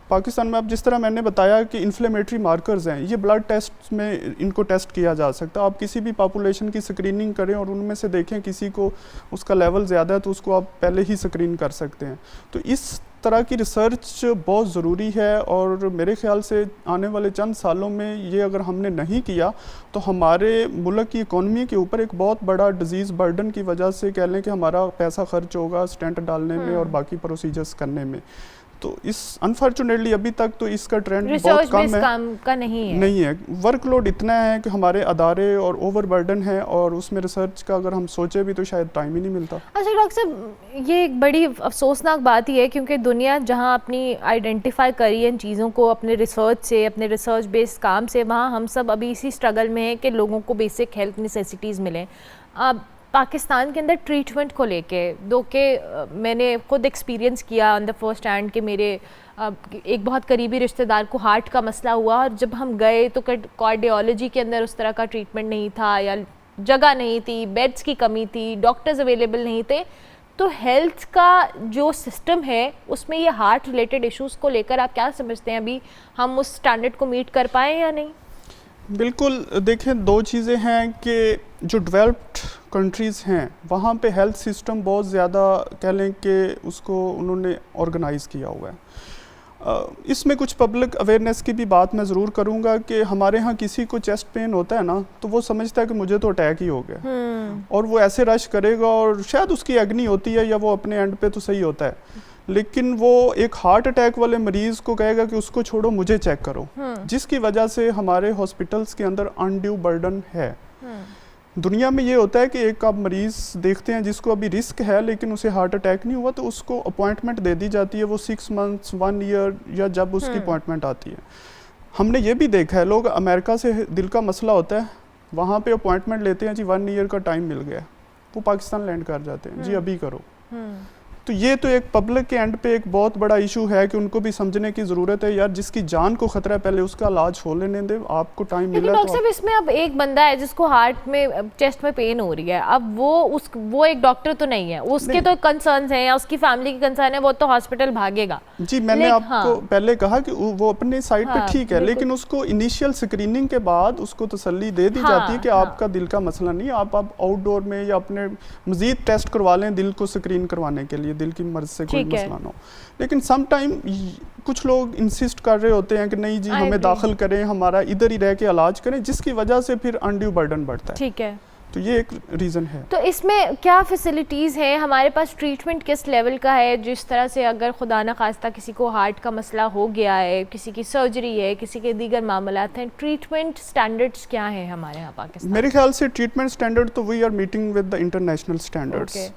पाकिस्तान में अब जिस तरह मैंने बताया कि इन्फ्लेमेटरी मार्कर्स हैं, ये ब्लड टेस्ट में इनको टेस्ट किया जा सकता है। आप किसी भी पॉपुलेशन की स्क्रीनिंग करें और उनमें से देखें किसी को उसका लेवल ज़्यादा है तो उसको आप पहले ही स्क्रीन कर सकते हैं। तो इस तरह की रिसर्च बहुत ज़रूरी है और मेरे ख्याल से आने वाले चंद सालों में ये अगर हमने नहीं किया तो हमारे मुल्क की इकॉनमी के ऊपर एक बहुत बड़ा डिजीज़ बर्डन की वजह से कह लें कि हमारा पैसा खर्च होगा स्टेंट डालने में और बाकी प्रोसीजर्स करने में। तो इस अनफॉर्चुनेटली अभी तक तो इसका ट्रेंड बहुत कम है, काम का नहीं है। वर्कलोड इतना है कि हमारे अदारे और ओवर बर्डन है और उसमें रिसर्च का अगर हम सोचे भी तो शायद टाइम ही नहीं मिलता। अच्छा डॉक्टर साहब, ये एक बड़ी अफसोसनाक बात ही है क्योंकि दुनिया जहां अपनी आइडेंटिफाई करी है इन चीज़ों को अपने रिसर्च से, अपने रिसर्च बेस्ड काम से, वहाँ हम सब अभी इसी स्ट्रगल में हैं कि लोगों को बेसिक हेल्थ नेसेसिटीज़ मिलें। अब पाकिस्तान के अंदर ट्रीटमेंट को लेके मैंने खुद एक्सपीरियंस किया ऑन द फर्स्ट हैंड कि मेरे एक बहुत करीबी रिश्तेदार को हार्ट का मसला हुआ और जब हम गए तो कार्डियोलॉजी के अंदर उस तरह का ट्रीटमेंट नहीं था या जगह नहीं थी, बेड्स की कमी थी, डॉक्टर्स अवेलेबल नहीं थे। तो हेल्थ का जो सिस्टम है उसमें ये हार्ट रिलेटेड इश्यूज़ को लेकर आप क्या समझते हैं, अभी हम उस स्टैंडर्ड को मीट कर पाएँ या नहीं? बिल्कुल, देखें दो चीज़ें हैं कि जो डेवलप्ड कंट्रीज़ हैं वहाँ पे हेल्थ सिस्टम बहुत ज़्यादा कह लें कि उसको उन्होंने ऑर्गेनाइज़ किया हुआ है। इसमें कुछ पब्लिक अवेयरनेस की भी बात मैं ज़रूर करूँगा कि हमारे यहाँ किसी को चेस्ट पेन होता है ना तो वो समझता है कि मुझे तो अटैक ही हो गया और वो ऐसे रश करेगा और शायद उसकी एग्नी होती है या वो अपने एंड पे तो सही होता है, लेकिन वो एक हार्ट अटैक वाले मरीज़ को कहेगा कि उसको छोड़ो मुझे चेक करो, जिसकी वजह से हमारे हॉस्पिटल्स के अंदर अनड्यू बर्डन है। दुनिया में ये होता है कि एक आप मरीज़ देखते हैं जिसको अभी रिस्क है लेकिन उसे हार्ट अटैक नहीं हुआ तो उसको अपॉइंटमेंट दे दी जाती है, वो 6 मंथ्स 1 ईयर या जब उसकी अपॉइंटमेंट आती है। हमने ये भी देखा है, लोग अमेरिका से दिल का मसला होता है वहाँ पे अपॉइंटमेंट लेते हैं जी 1 ईयर का टाइम मिल गया, वो पाकिस्तान लैंड कर जाते हैं जी अभी करो। तो ये तो एक पब्लिक के एंड पे एक बहुत बड़ा इशू है कि उनको भी समझने की ज़रूरत है यार, जिसकी जान को खतरा है पहले उसका इलाज हो लेने दे, आपको टाइम मिला। लेकिन डॉक्टर साहब इसमें अब एक बंदा है जिसको हार्ट में चेस्ट में पेन हो रही है, अब वो एक डॉक्टर तो नहीं है, उसके तो कंसर्न्स हैं या उसकी फैमिली के कंसर्न है, वो तो हॉस्पिटल भागेगा। जी मैंने आपको पहले कहा कि वो अपने साइड पे ठीक है, लेकिन उसको इनिशियल स्क्रीनिंग के बाद उसको तसल्ली दे दी जाती है कि आपका दिल का मसला नहीं, आप आउटडोर में या अपने मजीद टेस्ट करवा लें दिल को स्क्रीन करवाने के लिए, दिल की मर्ज से कोई मसला ना हो। लेकिन सम टाइम कुछ लोग इंसिस्ट कर रहे होते हैं कि नहीं जी हमें दाखिल करें, हमारा इधर ही रह के इलाज करें, जिसकी वजह से फिर अनड्यू बर्डन बढ़ता है। ठीक है, तो ये एक रीज़न है। तो इसमें क्या फैसिलिटीज़ हैं हमारे पास, ट्रीटमेंट किस लेवल का है, जिस तरह से अगर खुदा न खास्ता किसी को हार्ट का मसला हो गया है, किसी की सर्जरी है, किसी के दीगर मामलात हैं, ट्रीटमेंट स्टैंडर्ड्स क्या हैं हमारे यहाँ पाकिस्तान? मेरे ख्याल से ट्रीटमेंट स्टैंडर्ड तो we are meeting with the international standards,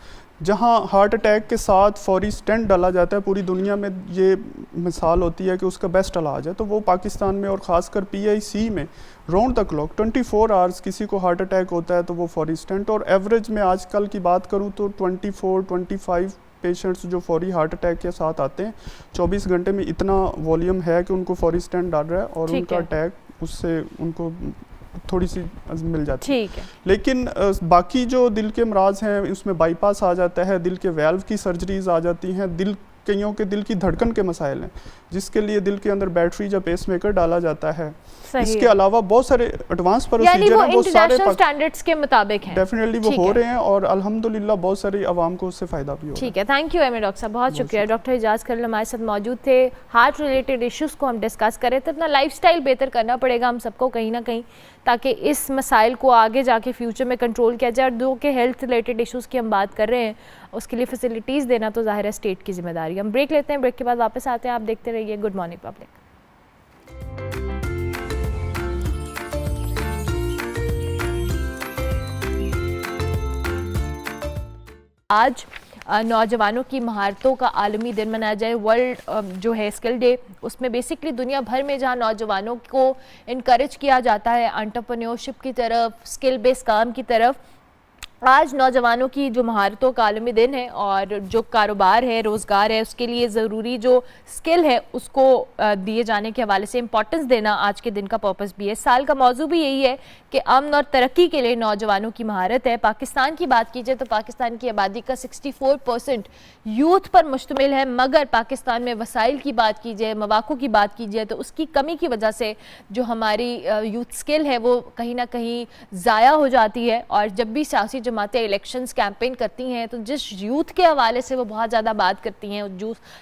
जहाँ हार्ट अटैक के साथ फौरी स्टेंट डाला जाता है। पूरी दुनिया में ये मिसाल होती है कि उसका बेस्ट इलाज है, तो वो पाकिस्तान में और ख़ासकर PIC में राउंड द क्लॉक 24 आवर्स किसी को हार्ट अटैक होता है तो वो फौरी स्टेंट, और एवरेज में आजकल की बात करूँ तो 24-25 पेशेंट्स जो फौरी हार्ट अटैक के साथ आते हैं 24 घंटे में इतना वॉल्यूम है कि उनको फौरी स्टेंट डाल रहा है और उनका अटैक उससे उनको थोड़ी सी मिल जाती है। ठीक है, लेकिन बाकी जो दिल के अमराज हैं उसमें बाईपास आ जाता है, दिल के वेल्व की सर्जरीज आ जाती हैं, कईयों के दिल की धड़कन के मसाइल हैं। جس کے لیے دل کے اندر بیٹری یا پیس میکر ڈالا جاتا ہے. صحیح اس ہے. کے علاوہ بہت سارے ایڈوانس یعنی پروسیجر وہ ہیں, وہ سارے انٹرنیشنل سٹینڈرڈز کے مطابق ہیں. ڈیفینیٹلی وہ ہو رہے ہیں اور الحمدللہ بہت ساری عوام کو اس سے فائدہ بھی ہو رہا ہے. ٹھیک ہے, تھینک یو ایم ڈاکٹر صاحب, بہت شکریہ. ڈاکٹر اعجاز خلیل ہمارے ساتھ موجود تھے. ہارٹ ریلیٹڈ ایشوز کو ہم ڈسکس کریں تو اپنا لائف سٹائل بہتر کرنا پڑے گا ہم سب کو کہیں نہ کہیں, تاکہ اس مسائل کو آگے جا کے فیوچر میں کنٹرول کیا جائے. اور جو کہ ہیلتھ ریلیٹڈ ایشوز کی ہم بات کر رہے ہیں اس کے لیے فیسلٹیز دینا تو ظاہر ہے اسٹیٹ کی ذمہ داری. ہم بریک لیتے ہیں, بریک کے بعد واپس آتے ہیں. آپ دیکھتے رہیے گڈ مارننگ پبلک. آج نوجوانوں کی مہارتوں کا عالمی دن منایا جائے, ورلڈ جو ہے اسکل ڈے. اس میں بیسکلی دنیا بھر میں جہاں نوجوانوں کو انکریج کیا جاتا ہے انٹرپرینیورشپ کی طرف, اسکل بیس کام کی طرف, آج نوجوانوں کی جو مہارتوں کا عالمی دن ہے اور جو کاروبار ہے, روزگار ہے, اس کے لیے ضروری جو اسکل ہے اس کو دیے جانے کے حوالے سے امپورٹنس دینا آج کے دن کا پرپس بھی ہے. سال کا موضوع بھی یہی ہے کہ امن اور ترقی کے لیے نوجوانوں کی مہارت ہے. پاکستان کی بات کی جائے تو پاکستان کی آبادی کا 64% یوتھ پر مشتمل ہے, مگر پاکستان میں وسائل کی بات کی جائے, مواقع کی بات کی جائے تو اس کی کمی کی وجہ سے جو ہماری یوتھ اسکل ہے وہ کہیں نہ کہیں ضائع ہو جاتی ہے. اور جب بھی سیاسی جماعتیں الیکشنز کیمپین کرتی ہیں تو جس یوتھ کے حوالے سے وہ بہت زیادہ بات کرتی ہیں,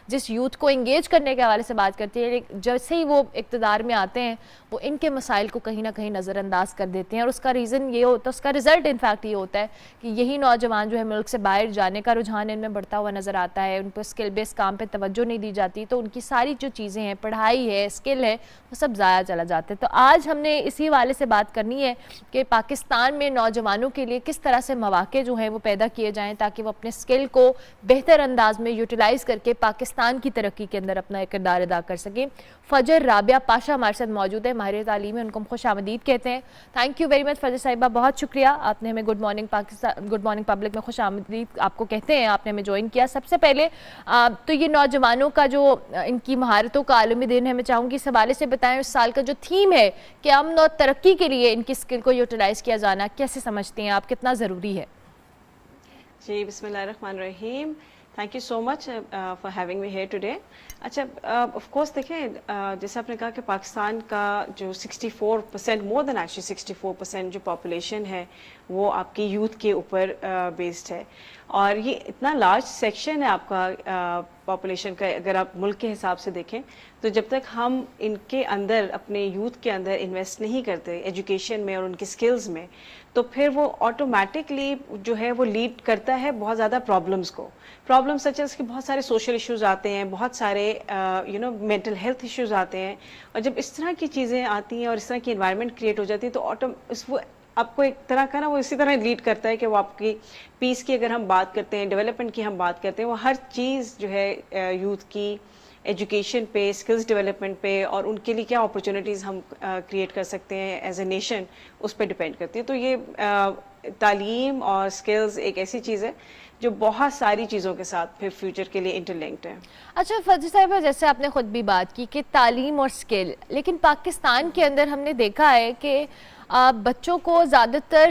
جس یوتھ کو انگیج کرنے کے حوالے سے بات کرتی ہیں, جیسے ہی وہ اقتدار میں آتے ہیں وہ ان کے مسائل کو کہیں نہ کہیں نظر انداز کر دیتے ہیں. اور اس کا ریزن یہ ہوتا ہے, اس کا رزلٹ انفیکٹ یہ ہوتا ہے کہ یہی نوجوان جو ہے ملک سے باہر جانے کا رجحان ان میں بڑھتا ہوا نظر آتا ہے. ان پر اسکل بیس کام پہ توجہ نہیں دی جاتی تو ان کی ساری جو چیزیں ہیں, پڑھائی ہے, اسکل ہے, وہ سب ضائع چلا جاتے ہیں. تو آج ہم نے اسی حوالے سے بات کرنی ہے کہ پاکستان میں نوجوانوں کے لیے کس طرح سے مواقع جو ہیں وہ پیدا کیے جائیں تاکہ وہ اپنے اسکل کو بہتر انداز میں یوٹیلائز کر کے پاکستان کی ترقی کے اندر اپنا کردار ادا کر سکیں. فجر رابعہ پاشا ہمارے ساتھ موجود ہے, ماہر تعلیم ہے, ان کو ہم خوش آمدید کہتے ہیں. تھینک یو ویری مچ فجر صاحبہ, بہت شکریہ, آپ نے ہمیں good morning Pakistan, good Morning public میں خوش آمدید آپ کو کہتے ہیں, آپ نے ہمیں جوائن کیا. سب سے پہلے تو یہ نوجوانوں کا جو ان کی مہارتوں کا عالمی دن ہے, میں چاہوں گی اس حوالے سے بتائیں اس سال کا جو تھیم ہے کہ امن اور ترقی کے لیے ان کی اسکل کو یوٹیلائز کیا جانا کیسے سمجھتے ہیں آپ, کتنا ضروری ہے؟ جی بسم اللہ الرحمن الرحیم. Thank you so much for having me here today. اچھا آف کورس دیکھیں, جیسے آپ نے کہا کہ پاکستان کا جو 64%, مور دین ایکچولی 64% جو پاپولیشن ہے وہ آپ کی یوتھ کے اوپر بیسڈ ہے. اور یہ اتنا لارج سیکشن ہے آپ کا پاپولیشن کا, اگر آپ ملک کے حساب سے دیکھیں تو جب تک ہم ان کے اندر, اپنے یوتھ کے اندر انویسٹ نہیں کرتے ایجوکیشن میں اور ان کی سکلز میں, تو پھر وہ آٹومیٹکلی جو ہے وہ لیڈ کرتا ہے بہت زیادہ پرابلمس کو. پرابلم سچ ایز کہ بہت سارے سوشل ایشوز آتے ہیں, بہت سارے مینٹل ہیلتھ ایشوز آتے ہیں. اور جب اس طرح کی چیزیں آتی ہیں اور اس طرح کی انوائرمنٹ کریٹ ہو جاتی ہے تو وہ آپ کو ایک طرح کا نا وہ اسی طرح لیڈ کرتا ہے کہ وہ آپ کی پیس کی اگر ہم بات کرتے ہیں, ڈیولپمنٹ کی ہم بات کرتے ہیں, وہ ہر چیز جو ہے یوتھ کی ایجوکیشن پہ, اسکلز ڈیولپمنٹ پہ اور ان کے لیے کیا اپرچونیٹیز ہم کریٹ کر سکتے ہیں ایز اے نیشن, اس پہ ڈپینڈ کرتی ہے. تو یہ تعلیم اور اسکلز ایک ایسی چیز ہے جو بہت ساری چیزوں کے ساتھ پھر فیوچر کے لیے انٹرلنکڈ ہے. اچھا فجر صاحبہ, جیسے آپ نے خود بھی بات کی کہ تعلیم اور اسکل, لیکن پاکستان کے اندر ہم نے دیکھا ہے کہ بچوں کو زیادہ تر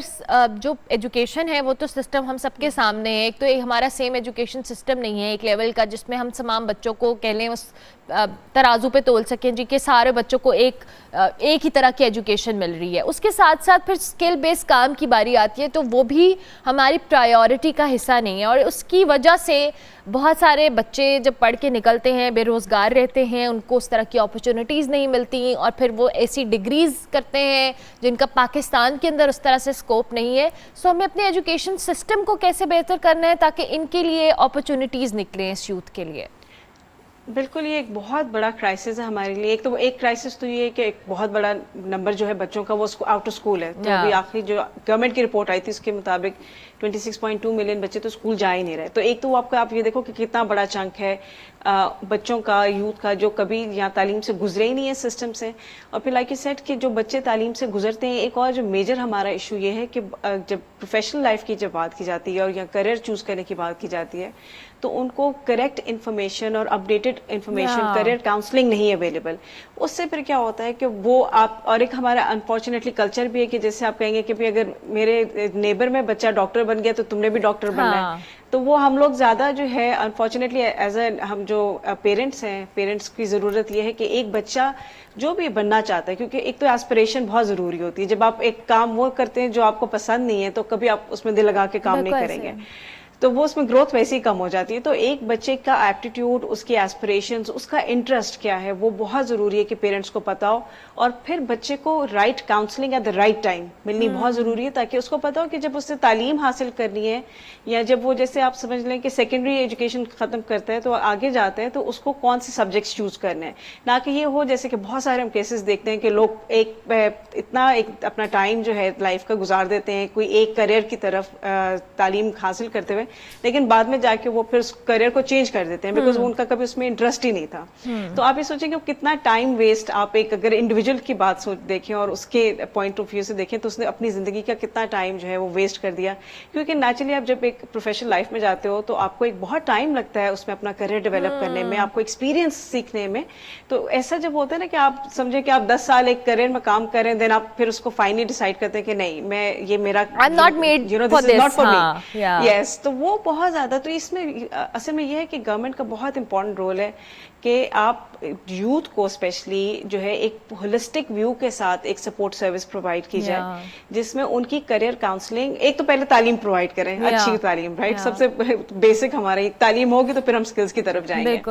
جو ایجوکیشن ہے وہ تو سسٹم ہم سب کے سامنے ہے. ایک تو ہمارا سیم ایجوکیشن سسٹم نہیں ہے ایک لیول کا جس میں ہم تمام بچوں کو کہہ لیں اس ترازو پہ تول سکیں جی کہ سارے بچوں کو ایک ہی طرح کی ایجوکیشن مل رہی ہے. اس کے ساتھ ساتھ پھر اسکل بیس کام کی باری آتی ہے تو وہ بھی ہماری پرائیورٹی کا حصہ نہیں ہے. اور اس کی وجہ سے بہت سارے بچے جب پڑھ کے نکلتے ہیں بے روزگار رہتے ہیں, ان کو اس طرح کی اپرچونیٹیز نہیں ملتی اور پھر وہ ایسی ڈگریز کرتے ہیں جن کا پاکستان کے اندر اس طرح سے اسکوپ نہیں ہے. سو ہمیں اپنے ایجوکیشن سسٹم کو کیسے بہتر کرنا ہے تاکہ ان کے لیے اپرچونیٹیز نکلیں اس یوتھ کے لیے؟ بالکل, یہ ایک بہت بڑا کرائسس ہے ہمارے لیے. ایک کرائسس تو یہ ہے کہ ایک بہت بڑا نمبر جو ہے بچوں کا وہ آؤٹ آف اسکول ہے. تو ابھی آخری جو گورنمنٹ کی رپورٹ آئی تھی اس کے مطابق 26.2 ملین بچے تو اسکول جا ہی نہیں رہے. تو ایک تو آپ یہ دیکھو کہ کتنا بڑا چنک ہے بچوں کا, یوتھ کا, جو کبھی یہاں تعلیم سے گزرے ہی نہیں ہے سسٹم سے. اور پھر لائک یو سیڈ کہ جو بچے تعلیم سے گزرتے ہیں, ایک اور جو میجر ہمارا ایشو یہ ہے کہ جب پروفیشنل لائف کی جب بات کی جاتی ہے اور یا کریئر چوز کرنے کی بات کی جاتی ہے تو ان کو کریکٹ انفارمیشن اور updated solid information, career counselling नहीं अवेलेबल, उससे फिर क्या होता है कि वो आप, और एक हमारा अनफॉर्चुनेटली कल्चर भी है कि जैसे आप कहेंगे कि भाई अगर मेरे नेबर में बच्चा डॉक्टर बन गया तो तुमने भी डॉक्टर बनना है, तो वो हम लोग ज़्यादा जो है अनफॉर्चुनेटली एज ए हम जो पेरेंट्स हैं, पेरेंट्स की ज़रूरत ये है कि एक बच्चा जो भी बनना चाहता है, क्योंकि एक तो एस्पिरेशन बहुत ज़रूरी होती है, जब आप एक काम वो करते हैं जो आपको पसंद नहीं है तो कभी आप उसमें दिल लगा के काम नहीं करेंगे, तो वो उसमें ग्रोथ वैसे ही कम हो जाती है। तो एक बच्चे का एप्टीट्यूड, उसकी एस्पिरेशंस, उसका इंटरेस्ट क्या है, वो बहुत ज़रूरी है कि पेरेंट्स को पता हो, और फिर बच्चे को right counselling at the right time मिलनी बहुत ज़रूरी है, ताकि उसको पता हो कि जब उससे तालीम हासिल करनी है, या जब वो जैसे आप समझ लें कि सेकेंडरी एजुकेशन ख़त्म करता है तो आगे जाते हैं तो उसको कौन से सब्जेक्ट्स चूज़ करने हैं, ना कि ये हो जैसे कि बहुत सारे हम केसेस देखते हैं कि लोग इतना अपना टाइम जो है लाइफ का गुजार देते हैं कोई एक करियर की तरफ तालीम हासिल करते हुए, लेकिन बाद में जाके वो फिर करियर को चेंज कर देते हैं बिकॉज उनका कभी उसमें इंटरेस्ट ही नहीं था। तो आप ये सोचें कि कितना टाइम वेस्ट, आप एक अगर इंडिविजुअल की बात सोच देखें और उसके पॉइंट ऑफ व्यू से देखें तो उसने अपनी जिंदगी का कितना टाइम जो है वो वेस्ट कर दिया, क्योंकि नेचुरली आप जब एक प्रोफेशनल लाइफ में जाते हो तो आपको एक बहुत टाइम लगता है उसमें अपना करियर डेवलप करने में, आपको एक्सपीरियंस सीखने में। तो ऐसा जब होता है ना कि आप समझे कि आप 10 साल एक करियर में काम कर रहे हैं, देन आप फिर उसको फाइनली डिसाइड करते हैं कि नहीं, मैं ये मेरा not made for this is not this, for हाँ, मी, yeah. यस। तो वो बहुत ज्यादा, तो इसमें असल में ये है कि गवर्नमेंट का बहुत इंपॉर्टेंट रोल है कि आप यूथ को स्पेशली जो है एक होलिस्टिक व्यू के साथ एक सपोर्ट सर्विस प्रोवाइड की जाए, जिसमें उनकी करियर काउंसलिंग, एक तो पहले तालीम प्रोवाइड करें, अच्छी तालीम, राइट, सबसे बेसिक हमारी तालीम होगी तो फिर हम स्किल्स की तरफ जाएंगे।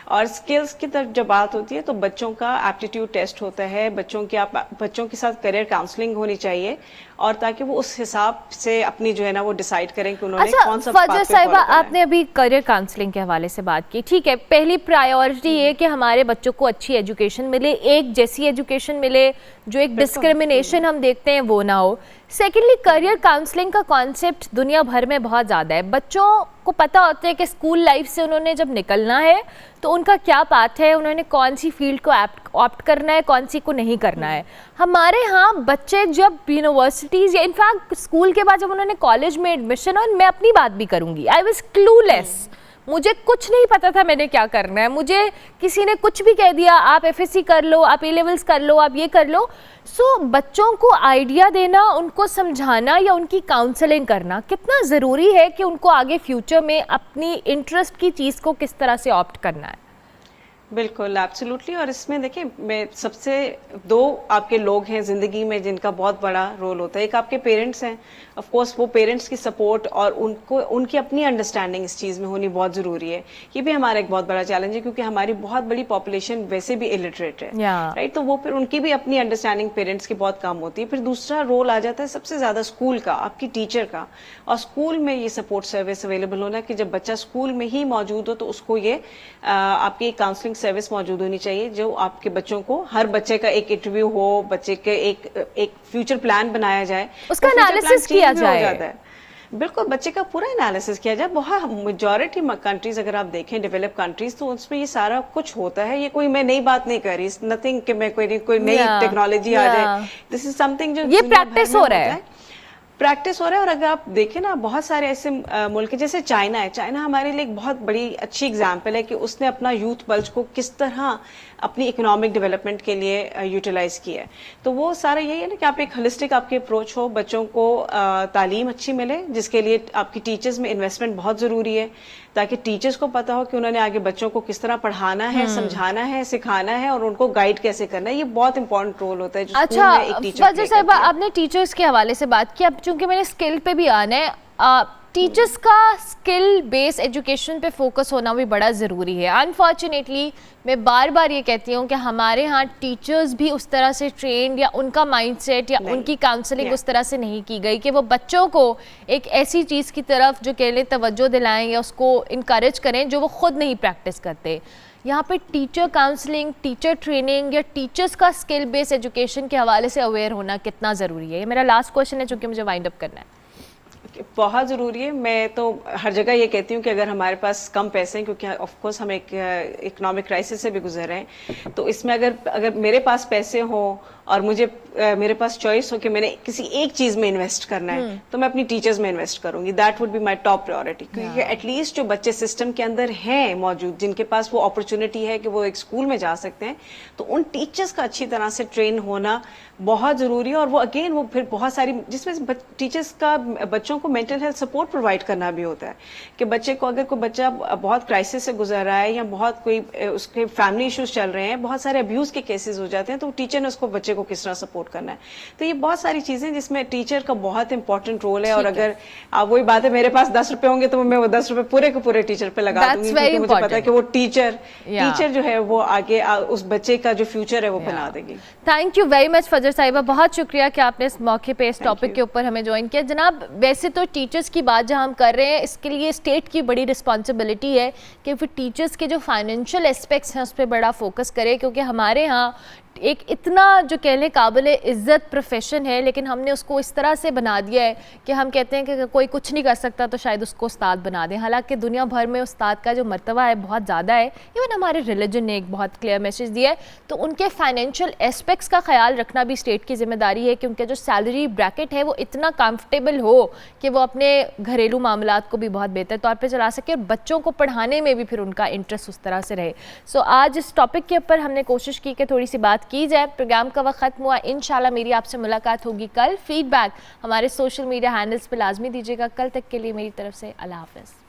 और स्किल्स की तरफ जब बात होती है तो बच्चों का एप्टीट्यूड टेस्ट होता है, बच्चों के साथ करियर काउंसलिंग होनी चाहिए, और ताकि वो उस हिसाब से अपनी जो है ना वो डिसाइड करें कि उन्होंने कौन सा फजर साहिबा, आपने अभी करियर काउंसलिंग के हवाले से बात की, ठीक है, पहली प्रायोरिटी ये कि हमारे बच्चों को अच्छी एजुकेशन मिले, एक जैसी एजुकेशन मिले, जो एक डिस्क्रिमिनेशन हम देखते हैं वो ना हो। सेकेंडली, करियर काउंसलिंग का कॉन्सेप्ट दुनिया भर में बहुत ज़्यादा है, बच्चों को पता होता है कि स्कूल लाइफ से उन्होंने जब निकलना है तो उनका क्या पाथ है, उन्होंने कौन सी फील्ड को ऑप्ट करना है, कौन सी को नहीं करना है। हमारे यहाँ बच्चे जब यूनिवर्सिटीज़ या इनफैक्ट स्कूल के बाद जब उन्होंने कॉलेज में एडमिशन, और मैं अपनी बात भी करूँगी, आई वॉज क्लूलेस, मुझे कुछ नहीं पता था मैंने क्या करना है, मुझे किसी ने कुछ भी कह दिया, आप एफएससी कर लो, आप ए लेवल्स कर लो, आप ये कर लो। सो बच्चों को आइडिया देना, उनको समझाना या उनकी काउंसलिंग करना कितना ज़रूरी है कि उनको आगे फ्यूचर में अपनी इंटरेस्ट की चीज़ को किस तरह से ऑप्ट करना है। बिल्कुल, एब्सोल्युटली। और इसमें देखिए, मैं सबसे दो आपके लोग हैं ज़िंदगी में जिनका बहुत बड़ा रोल होता है, एक आपके पेरेंट्स हैं, ऑफ कोर्स वो पेरेंट्स की सपोर्ट और उनकी अपनी अंडरस्टैंडिंग इस चीज़ में होनी बहुत ज़रूरी है। ये भी हमारा एक बहुत बड़ा चैलेंज है क्योंकि हमारी बहुत बड़ी पॉपुलेशन वैसे भी इलिटरेट है, राइट, तो वो फिर उनकी भी अपनी अंडरस्टैंडिंग पेरेंट्स की बहुत कम होती है। फिर दूसरा रोल आ जाता है सबसे ज़्यादा स्कूल का, आपकी टीचर का, और स्कूल में ये सपोर्ट सर्विस अवेलेबल होना कि जब बच्चा स्कूल में ही मौजूद हो तो उसको ये आपकी काउंसलिंग सर्विस मौजूद होनी चाहिए, जो आपके बच्चों को, हर बच्चे का एक इंटरव्यू हो, बच्चे के एक फ्यूचर प्लान बनाया जाए, उसका एनालिसिस किया जाए। बिल्कुल, बच्चे का पूरा एनालिसिस किया जाए। बहुत मेजॉरिटी कंट्रीज अगर आप देखें, डेवलप कंट्रीज, तो उसमें ये सारा कुछ होता है। ये कोई मैं नई बात नहीं कर रही, नथिंग कि मैं कोई नई टेक्नोलॉजी आ जाए, दिस इज समथिंग जो ये प्रैक्टिस हो रहा है, प्रैक्टिस हो रहा है। और अगर आप देखें ना, बहुत सारे ऐसे मुल्क जैसे चाइना है, चाइना हमारे लिए एक बहुत बड़ी अच्छी एग्जांपल है कि उसने अपना यूथ बल्ज को किस तरह अपनी इकोनॉमिक डेवलपमेंट के लिए यूटिलाइज किया है। तो वो सारा यही है ना कि आप एक होलिस्टिक आपकी अप्रोच हो, बच्चों को तालीम अच्छी मिले, जिसके लिए आपकी टीचर्स में इन्वेस्टमेंट बहुत ज़रूरी है, ताकि टीचर्स को पता हो कि उन्होंने आगे बच्चों को किस तरह पढ़ाना है, समझाना है, सिखाना है, और उनको गाइड कैसे करना है। ये बहुत इंपॉर्टेंट रोल होता है जो अच्छा, स्कूल में एक टीचर फजर साहिबा, आपने टीचर्स के हवाले से बात की, अब चूंकि मैंने स्किल पे भी आना है, टीचर्स का स्किल बेस्ड एजुकेशन पे फोकस होना भी बड़ा ज़रूरी है। अनफॉर्चुनेटली मैं बार बार ये कहती हूँ कि हमारे यहाँ टीचर्स भी उस तरह से ट्रेंड या उनका माइंडसेट या उनकी काउंसलिंग उस तरह से नहीं की गई कि वो बच्चों को एक ऐसी चीज़ की तरफ जो कह लें तवज्जो दिलाएं या उसको इनकरेज करें जो वो खुद नहीं प्रैक्टिस करते। यहाँ पे टीचर काउंसलिंग, टीचर ट्रेनिंग या टीचर्स का स्किल बेस्ड एजुकेशन के हवाले से अवेयर होना कितना ज़रूरी है? ये मेरा लास्ट क्वेश्चन है चूँकि मुझे वाइंड अप करना है। बहुत ज़रूरी है। मैं तो हर जगह ये कहती हूँ कि अगर हमारे पास कम पैसे हैं, क्योंकि ऑफ कोर्स हम एक इकोनॉमिक क्राइसिस से भी गुजर रहे हैं, तो इसमें अगर मेरे पास पैसे हों اور مجھے میرے پاس چوائس ہو کہ میں نے کسی ایک چیز میں انویسٹ کرنا ہے تو میں اپنی ٹیچرز میں انویسٹ کروں گی. That would be my top priority, کیونکہ ایٹ لیسٹ جو بچے سسٹم کے اندر ہیں موجود, جن کے پاس وہ اپرچونٹی ہے کہ وہ ایک اسکول میں جا سکتے ہیں, تو ان ٹیچرز کا اچھی طرح سے ٹرین ہونا بہت ضروری ہے. اور وہ اگین وہ پھر بہت ساری, جس میں ٹیچرز کا بچوں کو مینٹل ہیلتھ سپورٹ پرووائڈ کرنا بھی ہوتا ہے کہ بچے کو, اگر کوئی بچہ بہت کرائسس سے گزر رہا ہے یا بہت کوئی اس کے فیملی ایشوز چل رہے ہیں, بہت سارے ابیوز کے کیسز ہو جاتے ہیں, تو ٹیچر نے اس کو بچے کو کس طرح سپورٹ کرنا ہے. تو یہ بہت ساری چیزیں جس میں ٹیچر کا بہت امپورٹنٹ رول ہے. اور اگر وہی بات ہے, میرے پاس 10 روپے ہوں گے تو میں وہ 10 روپے پورے کے پورے ٹیچر پہ لگا دوں گی, کیونکہ مجھے پتا ہے کہ وہ ٹیچر جو ہے وہ آگے اس بچے کا جو فیوچر ہے وہ بنا دے گی. تھینک یو ویری مچ فجر صاحبہ, بہت شکریہ کہ آپ نے اس موقع پہ اس ٹاپک کے اوپر ہمیں جوائن کیا. جناب ویسے تو ٹیچرز کی بات جہاں ہم کر رہے ہیں, اس کے لیے اسٹیٹ کی بڑی رسپانسبلٹی ہے کہ پھر ٹیچرز کے جو فائنینشیل اسپیکٹس ہیں اس پہ بڑا فوکس کرے, کیونکہ ہمارے ہاں ایک اتنا جو کہنے قابل عزت پروفیشن ہے, لیکن ہم نے اس کو اس طرح سے بنا دیا ہے کہ ہم کہتے ہیں کہ کوئی کچھ نہیں کر سکتا تو شاید اس کو استاد بنا دیں, حالانکہ دنیا بھر میں استاد کا جو مرتبہ ہے بہت زیادہ ہے. ایون ہمارے ریلیجن نے ایک بہت کلیئر میسیج دیا ہے. تو ان کے فائنینشیل اسپیکٹس کا خیال رکھنا بھی اسٹیٹ کی ذمہ داری ہے کہ ان کا جو سیلری بریکٹ ہے وہ اتنا کمفرٹیبل ہو کہ وہ اپنے گھریلو معاملات کو بھی بہت بہتر طور پہ چلا سکے, اور بچوں کو پڑھانے میں بھی پھر ان کا انٹرسٹ اس طرح سے رہے. سو آج اس ٹاپک کے اوپر ہم نے کوشش کی کہ تھوڑی سی بات کی جائے. پروگرام کا وقت ختم ہوا, انشاءاللہ میری آپ سے ملاقات ہوگی کل. فیڈ بیک ہمارے سوشل میڈیا ہینڈلز پہ لازمی دیجیے گا. کل تک کے لیے میری طرف سے اللہ حافظ.